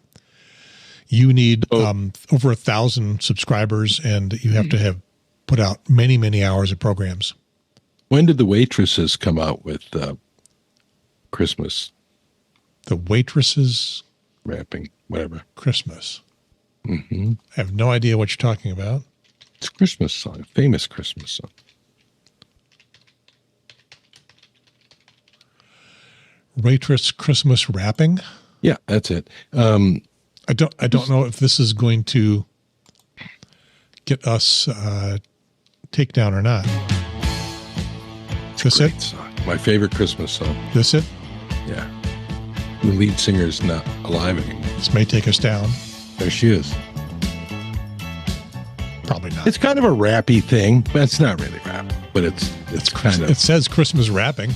You need over 1,000 subscribers, and you have to have put out many, many hours of programs. When did the Waitresses come out with Christmas? The Waitresses? Rapping, whatever. Christmas. Mm-hmm. I have no idea what you're talking about. It's a Christmas song, a famous Christmas song. Waitress Christmas rapping? Yeah, that's it. I don't know if this is going to get us takedown or not. This it? Song. My favorite Christmas song. This it? Yeah. The lead singer's not alive anymore. This may take us down. There she is. Probably not. It's kind of a rappy thing, but it's not really rap. But it's kind of. It says Christmas rapping.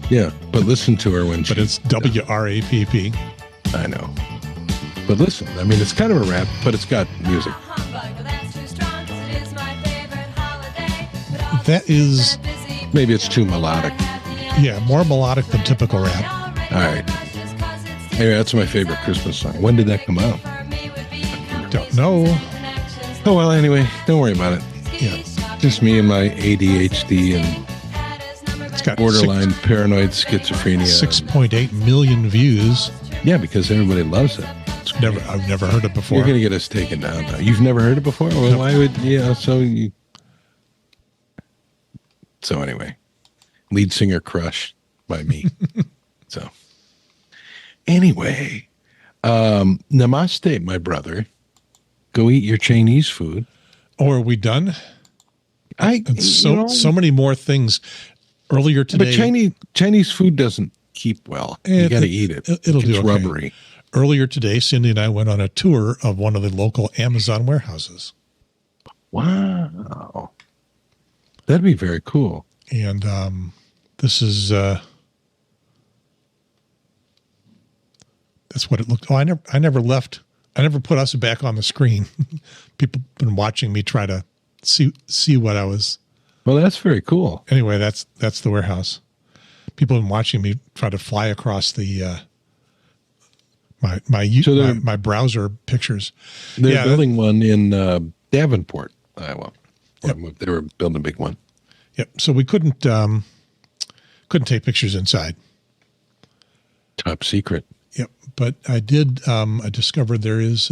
Yeah, but listen to her when she. But it's WRAPP. I know. But listen, I mean, it's kind of a rap, but it's got music. That is. Maybe it's too melodic. Yeah, more melodic than typical rap. All right. Anyway, that's my favorite Christmas song. When did that come out? Don't know. Oh, well, anyway, don't worry about it. Yeah. Just me and my ADHD and it's got borderline paranoid schizophrenia. 6.8 million views. Yeah, because everybody loves it. I've never heard it before. You're going to get us taken down now. You've never heard it before? Well, why would, So anyway, lead singer crush by me. So anyway, namaste, my brother. Go eat your Chinese food. Oh, are we done? So many more things. Earlier today, but Chinese food doesn't keep well. You got to eat it. It'll do okay. Rubbery. Earlier today, Cindy and I went on a tour of one of the local Amazon warehouses. Wow, that'd be very cool. And this is that's what it looked. Oh, I never left. I never put us back on the screen. People have been watching me try to see what I was. Well, that's very cool. Anyway, that's the warehouse. People have been watching me try to fly across the my browser pictures. They're building one in Davenport, Iowa. Yep. They were building a big one. Yep. So we couldn't take pictures inside. Top secret. Yep. But I did. I discovered there is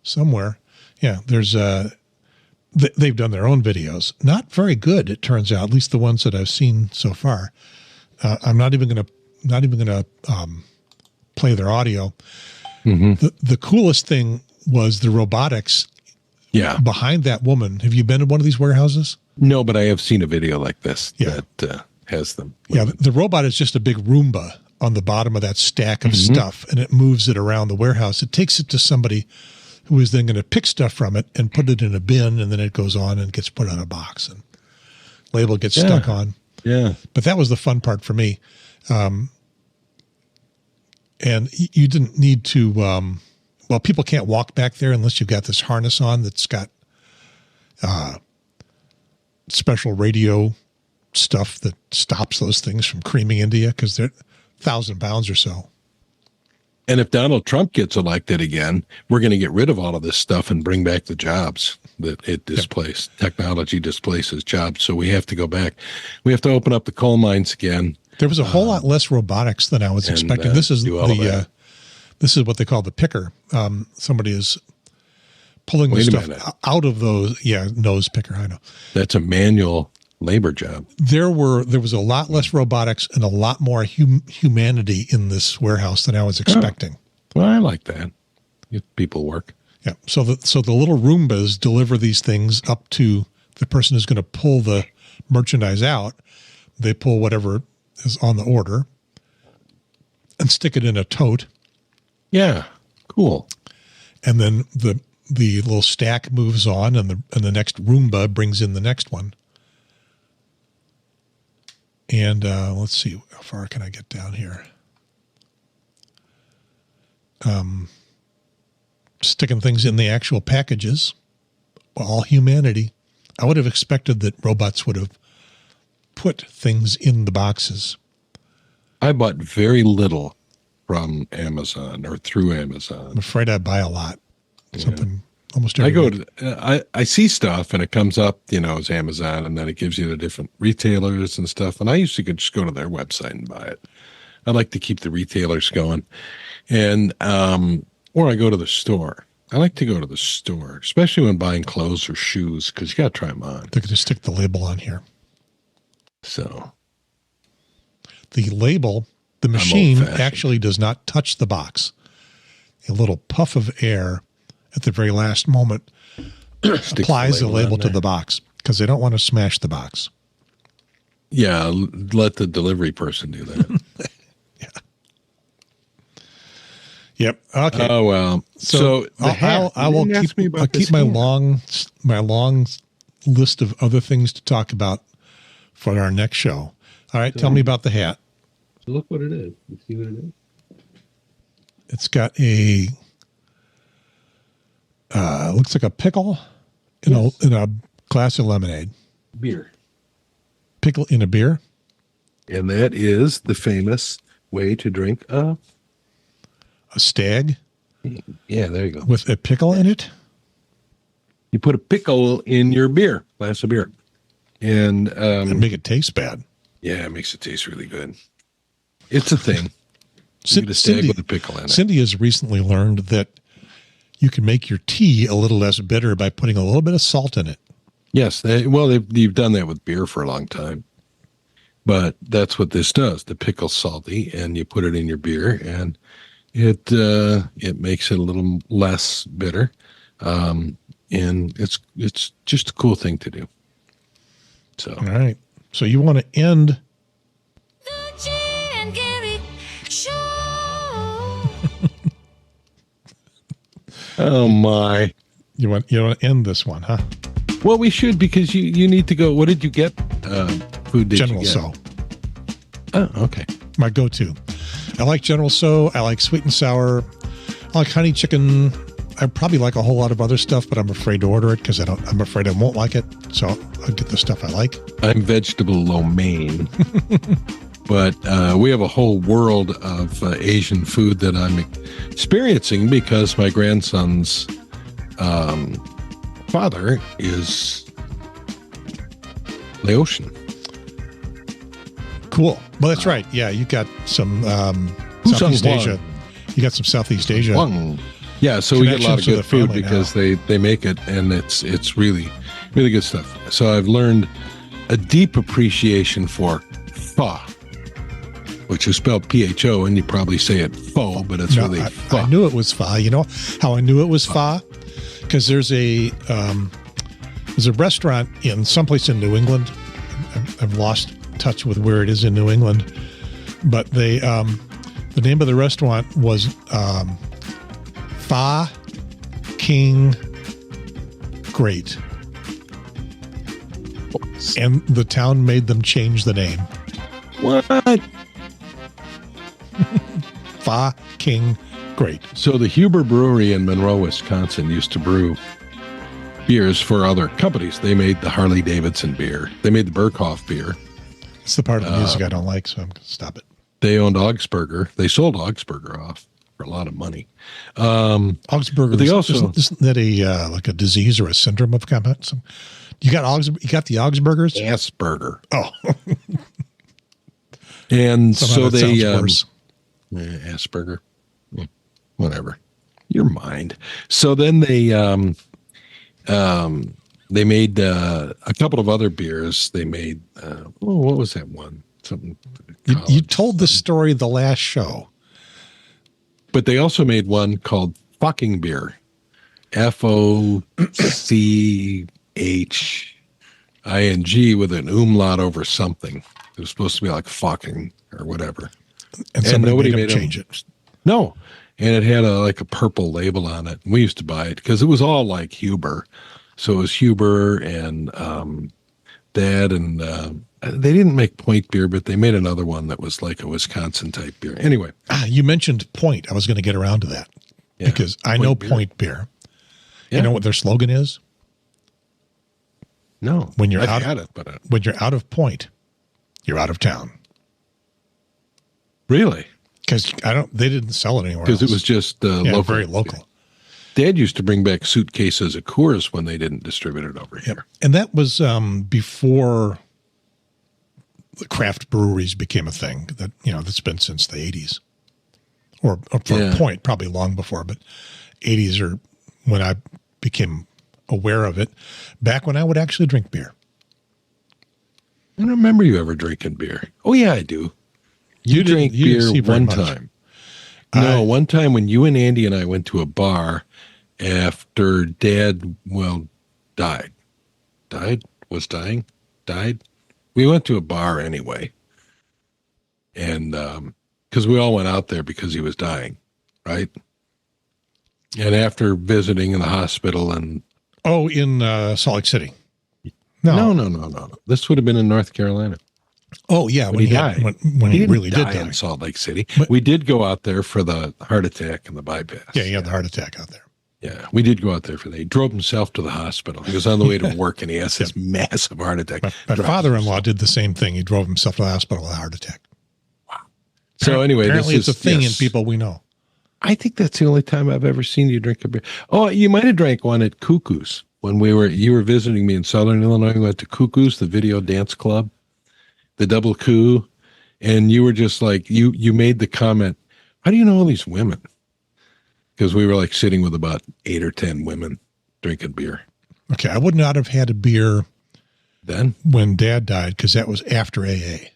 somewhere. Yeah. There's they've done their own videos. Not very good, it turns out. At least the ones that I've seen so far. I'm not even gonna play their audio. Mm-hmm. The coolest thing was the robotics. Yeah. Behind that woman. Have you been to one of these warehouses? No, but I have seen a video like this that has them. Yeah, the robot is just a big Roomba on the bottom of that stack of stuff, and it moves it around the warehouse. It takes it to somebody who is then going to pick stuff from it and put it in a bin, and then it goes on and gets put on a box, and label gets stuck on. Yeah. But that was the fun part for me. And you didn't need to, well, people can't walk back there unless you've got this harness on that's got special radio stuff that stops those things from creaming into you because they're 1,000 pounds or so. And if Donald Trump gets elected again, we're going to get rid of all of this stuff and bring back the jobs that it displaced. Yep. Technology displaces jobs. So we have to go back. We have to open up the coal mines again. There was a whole lot less robotics than I was expecting. This is this is what they call the picker. Somebody is pulling the stuff out of those. Yeah, nose picker. I know. That's a manual labor job. There was a lot less robotics and a lot more humanity in this warehouse than I was expecting. Well, I like that. People work. Yeah. So the little Roombas deliver these things up to the person who's going to pull the merchandise out. They pull whatever is on the order and stick it in a tote. Yeah. Cool. And then the little stack moves on, and the next Roomba brings in the next one. And let's see, how far can I get down here? Sticking things in the actual packages, all humanity. I would have expected that robots would have put things in the boxes. I bought very little from Amazon or through Amazon. I'm afraid I buy a lot. Something almost every week. I see stuff and it comes up, as Amazon, and then it gives you the different retailers and stuff. And I used to just go to their website and buy it. I like to keep the retailers going. And, or I go to the store. I like to go to the store, especially when buying clothes or shoes, because you got to try them on. They're going to stick the label on here. So the label, the machine actually does not touch the box. A little puff of air at the very last moment applies the label to the box because they don't want to smash the box. Yeah, let the delivery person do that. Yeah. Yep. Okay. Oh well. So I will keep my long list of other things to talk about for our next show. All right, tell me about the hat. So look what it is. You see what it is? It's got a looks like a pickle in a glass of lemonade. Beer. Pickle in a beer. And that is the famous way to drink a stag. Yeah, there you go. With a pickle in it. You put a pickle in your beer, glass of beer. And make it taste bad. Yeah, it makes it taste really good. It's a thing. You get a stag with a pickle in it. Cindy has recently learned that you can make your tea a little less bitter by putting a little bit of salt in it. Yes. You've done that with beer for a long time. But that's what this does. The pickle's salty, and you put it in your beer, and it makes it a little less bitter. And it's just a cool thing to do. So all right. So you want to end The Jay and Gary Show. Oh my! You want to end this one, huh? Well, we should, because you need to go. What did you get? Food did General you get? So. Oh, okay. My go-to. I like General So. I like sweet and sour. I like honey chicken. I probably like a whole lot of other stuff, but I'm afraid to order it because I'm afraid I won't like it. So I'll get the stuff I like. I'm vegetable lo mein. But we have a whole world of Asian food that I'm experiencing because my grandson's father is Laotian. Cool. Well, that's right. Yeah, you got some Southeast Asia. You got some Southeast Asia. Yeah, so we get a lot of good food because they make it, and it's really, really good stuff. So I've learned a deep appreciation for pho, which is spelled P-H-O, and you probably say it pho, but it's really pho. I knew it was pho. You know how I knew it was pho? Because there's a restaurant in someplace in New England. I've lost touch with where it is in New England, but the name of the restaurant was Pho King Great, and the town made them change the name. What? Pho King Great. So the Huber Brewery in Monroe, Wisconsin used to brew beers for other companies. They made the Harley Davidson beer. They made the Berghoff beer. It's the part of the music I don't like, so I'm going to stop it. They owned Augsburger. They sold Augsburger off for a lot of money. Augsburger. They also isn't that like a disease or a syndrome of some? You got the Augsburgers? Asperger. Oh, And so they Asperger, whatever, your mind. So then they made a couple of other beers. They made what was that one? Something. You told the story the last show, but they also made one called Fucking Beer, FOCHING with an umlaut over something. It was supposed to be like fucking or whatever. And nobody made them change it. No. And it had a purple label on it. We used to buy it because it was all like Huber. So it was Huber and Dad, and they didn't make Point beer, but they made another one that was like a Wisconsin type beer. Anyway. You mentioned Point. I was going to get around to that because I know Point beer. Yeah. You know what their slogan is? No. When you're when you're out of Point, you're out of town. Really? Because they didn't sell it anywhere else. Because it was just local. Very local. Dad used to bring back suitcases of Coors when they didn't distribute it over here. And that was before the craft breweries became a thing that, that's been since the 80s. Or for a point, probably long before, but 80s are when I became aware of it, back when I would actually drink beer. I don't remember you ever drinking beer. Oh, yeah, I do. You drank beer one time. No, one time when you and Andy and I went to a bar after Dad, died. Died? Was dying? Died? We went to a bar anyway. And because we all went out there because he was dying, right? And after visiting in the hospital and... Oh, in Salt Lake City. No. This would have been in North Carolina. Oh, yeah. When he died. When he really did die in Salt Lake City. But we did go out there for the heart attack and the bypass. Yeah, he had the heart attack out there. Yeah, we did go out there for that. He drove himself to the hospital. He was on the way to work and he has this massive heart attack. My father-in-law did the same thing. He drove himself to the hospital with a heart attack. Wow. So anyway, apparently it's a thing in people we know. I think that's the only time I've ever seen you drink a beer. Oh, you might have drank one at Cuckoo's when you were visiting me in Southern Illinois. We went to Cuckoo's, the video dance club, the Double Coup, and you were just like, you made the comment, how do you know all these women? Because we were like sitting with about 8 or 10 women drinking beer. Okay, I would not have had a beer then when Dad died because that was after AA.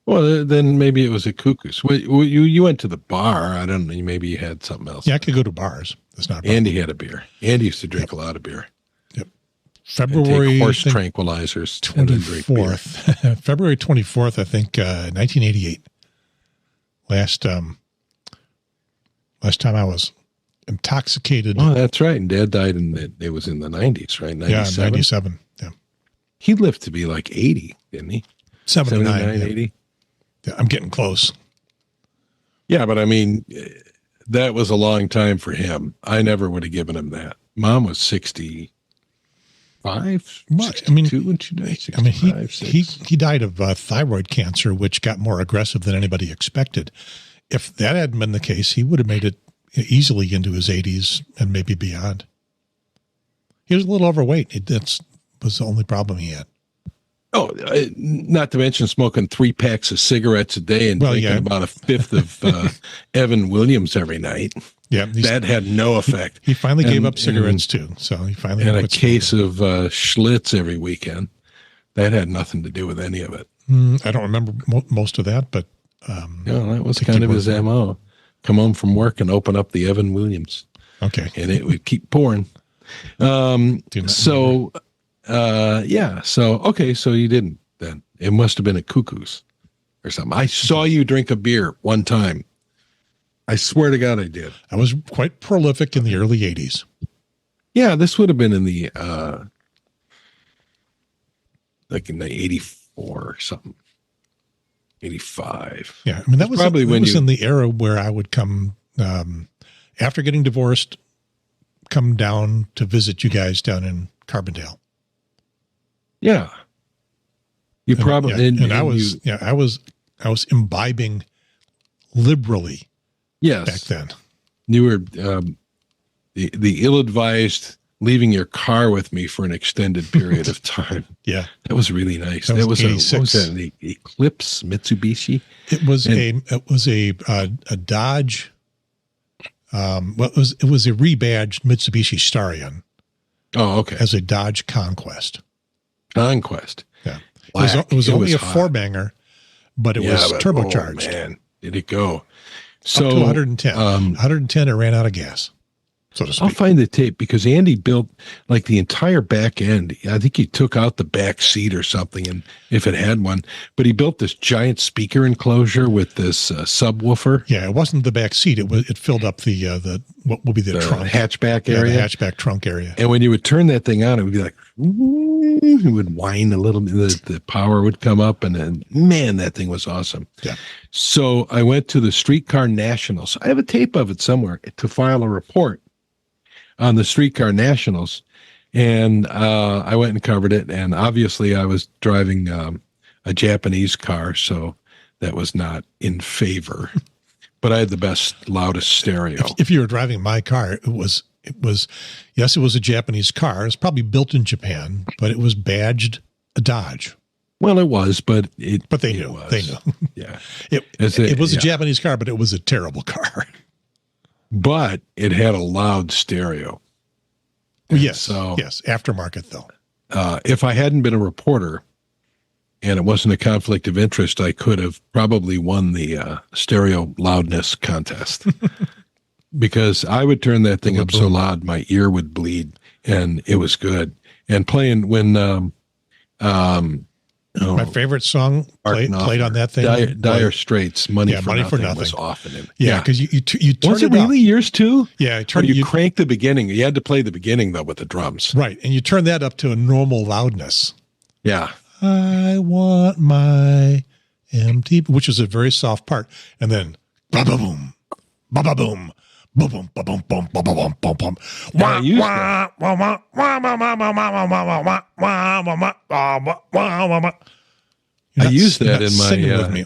Well, then maybe it was at Cuckoo's. Well, you went to the bar. I don't know. Maybe you had something else. Yeah, I could go to bars. That's not a problem. Andy had a beer. Andy used to drink a lot of beer. Yep. February horse tranquilizers 24th. February 24th, I think, 1988. Last time I was intoxicated. Oh, that's right. And Dad died it was in the 90s, right? 97? Yeah, 97. Yeah. He lived to be like 80, didn't he? 79, 80. Yeah, I'm getting close. Yeah, but I mean, that was a long time for him. I never would have given him that. Mom was 65, 62 when she died. 65, he died of thyroid cancer, which got more aggressive than anybody expected. If that hadn't been the case, he would have made it easily into his 80s and maybe beyond. He was a little overweight. That was the only problem he had. Oh, not to mention smoking 3 packs of cigarettes a day and drinking about a fifth of Evan Williams every night. Yeah, that had no effect. He finally gave up cigarettes too. So he finally had a case of Schlitz every weekend. That had nothing to do with any of it. I don't remember most of that, but that was kind of his MO. Come home from work and open up the Evan Williams. Okay, and it would keep pouring. So you didn't then. It must have been at Cuckoo's or something. I saw you drink a beer one time. I swear to God I did. I was quite prolific in the early 80s. Yeah, this would have been in the like in the 84 or something. 85. Yeah, I mean that was probably in the era where I would come after getting divorced, come down to visit you guys down in Carbondale. Yeah, you probably I was imbibing liberally. Yes, back then you were the ill-advised leaving your car with me for an extended period of time. Yeah. That was really nice. That was an Eclipse Mitsubishi. It was a Dodge. It was a rebadged Mitsubishi Starion. Oh, okay. As a Dodge Conquest. Yeah. It was only a four-banger, but it was turbocharged. Oh, man. Did it go? So, up to 110. 110, it ran out of gas, so to speak. I'll find the tape because Andy built like the entire back end. I think he took out the back seat or something, and if it had one, but he built this giant speaker enclosure with this subwoofer. Yeah, it wasn't the back seat. It filled up the what would be the trunk hatchback area, the hatchback trunk area. And when you would turn that thing on, it would be like, it would whine a little bit. The power would come up, and then man, that thing was awesome. Yeah. So I went to the Streetcar Nationals. I have a tape of it somewhere to file a report on the Streetcar Nationals, and I went and covered it. And obviously, I was driving a Japanese car, so that was not in favor. But I had the best, loudest stereo. If you were driving my car, it was yes, it was a Japanese car. It's probably built in Japan, but it was badged a Dodge. Well, it was, but they knew. They knew. Yeah, it was a Japanese car, but it was a terrible car. But it had a loud stereo. Yes, aftermarket though. If I hadn't been a reporter, and it wasn't a conflict of interest, I could have probably won the stereo loudness contest. Because I would turn that thing up so loud, my ear would bleed, and it was good. And playing when my favorite song played on that thing, Dire Straits, Money for Nothing was off in it. Yeah, because you turned was it really yours too? Yeah, you cranked the beginning. You had to play the beginning though with the drums, right? And you turn that up to a normal loudness. Yeah. I want my empty, which is a very soft part, and then ba ba boom, ba ba boom. Boom, boom, boom, boom, boom, boom, boom, boom, boom. I use that in my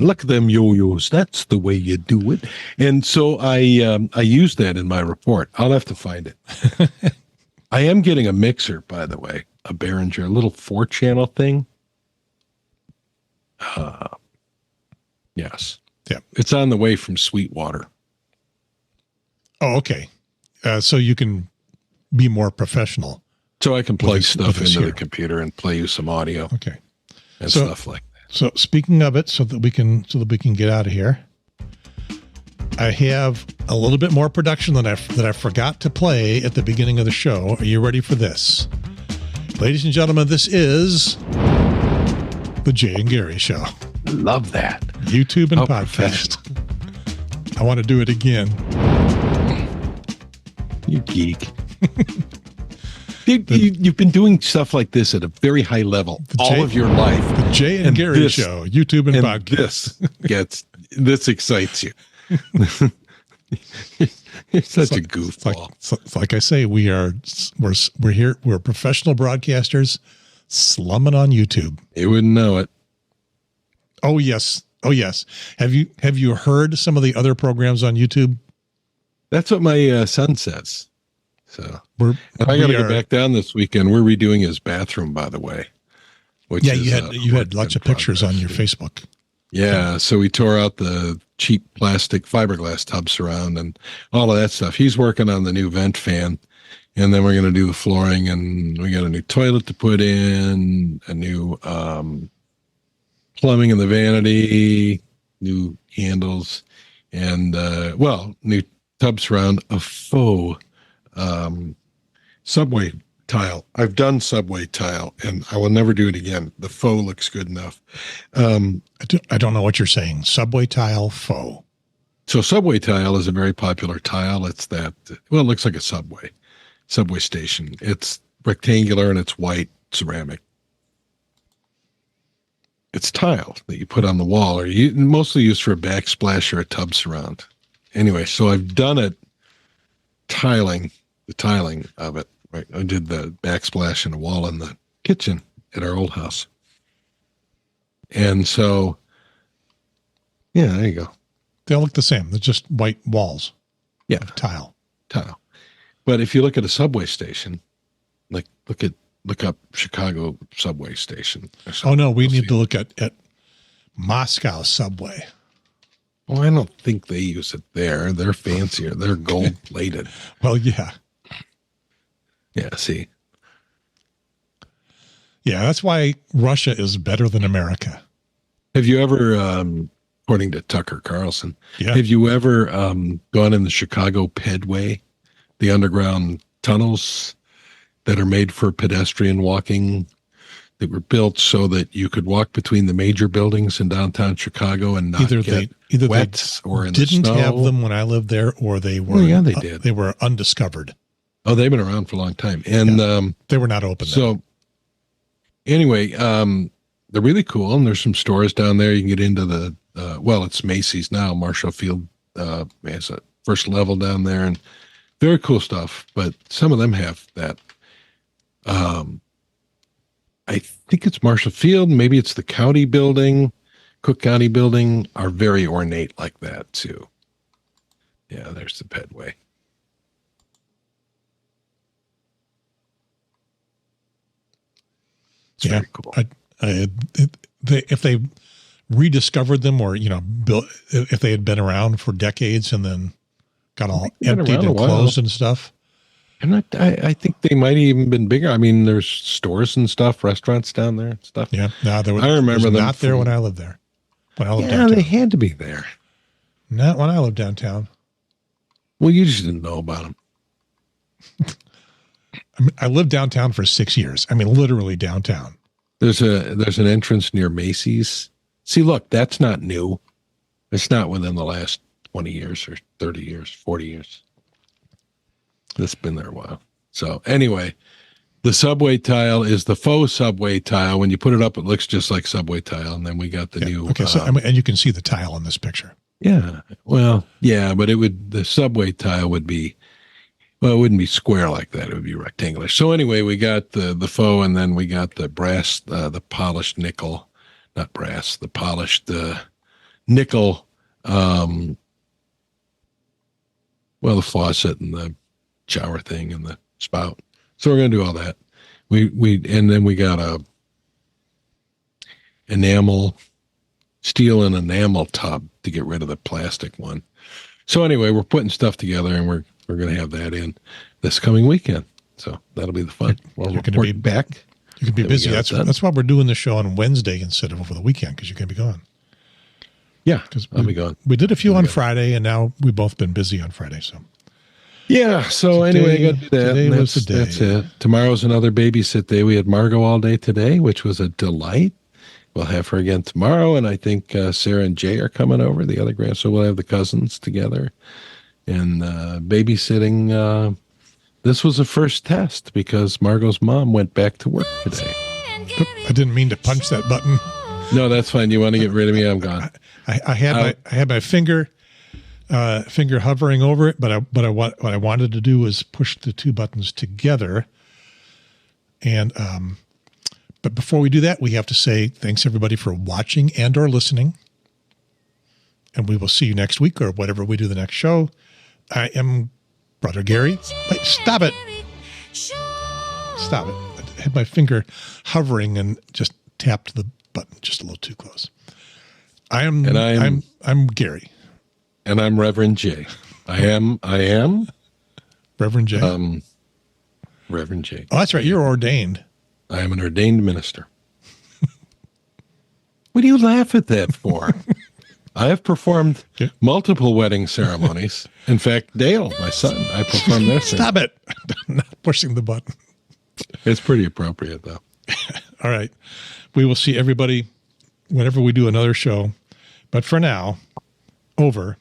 look at them yo-yos. That's the way you do it. And so I use that in my report. I'll have to find it. I am getting a mixer, by the way, a Behringer, a little 4-channel thing. Yes. Yeah, it's on the way from Sweetwater. Oh, okay. So you can be more professional. So I can plug stuff into the computer and play you some audio. Okay, and stuff like that. So speaking of it, so that we can get out of here, I have a little bit more production that I forgot to play at the beginning of the show. Are you ready for this, ladies and gentlemen? This is the Jay and Gary Show. Love that. YouTube and podcast. I want to do it again. You geek. You've been doing stuff like this at a very high level all of your life. The Jay and Gary Show, YouTube and podcast. This excites you. You're such a goofball. It's like I say, we're here. We're professional broadcasters slumming on YouTube. You wouldn't know it. Oh yes. Have you heard some of the other programs on YouTube? That's what my son says. So I got to go back down this weekend. We're redoing his bathroom, by the way. You had lots of pictures on your Facebook. Yeah, so we tore out the cheap plastic fiberglass tub surround and all of that stuff. He's working on the new vent fan, and then we're going to do the flooring, and we got a new toilet to put in, a new plumbing in the vanity, new handles, and new tub surround, a faux subway tile. I've done subway tile, and I will never do it again. The faux looks good enough. I don't know what you're saying. Subway tile faux. So subway tile is a very popular tile. It's that, well, it looks like a subway station. It's rectangular and it's white ceramic. It's tile that you put on the wall, or mostly used for a backsplash or a tub surround. Anyway, so I've done it the tiling of it. Right, I did the backsplash and a wall in the kitchen at our old house. And so, yeah, there you go. They all look the same. They're just white walls. Yeah. Of tile. tile. But if you look at a subway station, like look up Chicago subway station. Oh no, we need to look at Moscow subway. Well, I don't think they use it there. They're fancier. They're gold plated. Well, yeah. Yeah, see. Yeah, that's why Russia is better than America. Have you ever, according to Tucker Carlson, have you ever gone in the Chicago Pedway, the underground tunnels that are made for pedestrian walking? That were built so that you could walk between the major buildings in downtown Chicago and not get wet or in the snow. Didn't have them when I lived there, or they were. They did. They were undiscovered. Oh, they've been around for a long time, and they were not open. So, anyway, they're really cool, and there's some stores down there. You can get into the it's Macy's now. Marshall Field has a first level down there, and very cool stuff. But some of them have that. I think it's Marshall Field. Maybe it's the county building, Cook County building, are very ornate like that too. Yeah, there's the Pedway. It's very cool. If they rediscovered them, or built, if they had been around for decades and then got all emptied and closed and stuff. I think they might have even been bigger. I mean, there's stores and stuff, restaurants down there and stuff. Yeah. No, I remember them not there when I lived there. They had to be there. Not when I lived downtown. Well, you just didn't know about them. I lived downtown for 6 years. I mean, literally downtown. There's an entrance near Macy's. See, look, that's not new. It's not within the last 20 years or 30 years, 40 years. It's been there a while. So anyway, the subway tile is the faux subway tile. When you put it up, it looks just like subway tile. And then we got the new. Okay. So, and you can see the tile in this picture. Yeah. Well, yeah, but the subway tile would be, it wouldn't be square like that. It would be rectangular. So anyway, we got the faux, and then we got the brass, the polished nickel, not brass, the polished nickel, the faucet and the shower thing and the spout. So we're going to do all that. And then we got a steel and enamel tub to get rid of the plastic one. So anyway, we're putting stuff together, and we're going to have that in this coming weekend. So that'll be the fun. We'll report back. You can be busy. That's why we're doing the show on Wednesday instead of over the weekend, because you're going to be gone. Yeah, I'll be gone. We did a few on Friday, and now we've both been busy on Friday. So. Yeah. So anyway, I got to do that. Today was the day. That's it. Tomorrow's another babysit day. We had Margot all day today, which was a delight. We'll have her again tomorrow, and I think Sarah and Jay are coming over, the other grand. So we'll have the cousins together and babysitting. This was a first test because Margot's mom went back to work today. I didn't mean to punch that button. No, that's fine. You want to get rid of me? I'm gone. I had my finger hovering over it, but what I wanted to do was push the two buttons together. And but before we do that, we have to say thanks everybody for watching and or listening. And we will see you next week or whatever we do the next show. I am Brother Gary. Wait, stop it. Stop it. I had my finger hovering and just tapped the button just a little too close. I'm Gary. And I'm Reverend J. I am Reverend J. Reverend J. Oh, that's right. You're ordained. I am an ordained minister. What do you laugh at that for? I have performed multiple wedding ceremonies. In fact, Dale, my son, I performed their ceremony. Stop it. I'm not pushing the button. It's pretty appropriate, though. All right. We will see everybody whenever we do another show. But for now, over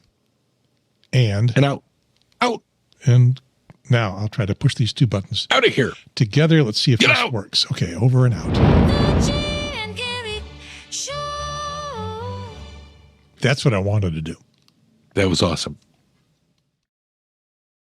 and out. And now I'll try to push these two buttons out of here together. Let's see if this works. Okay, over and out. That's what I wanted to do. That was awesome.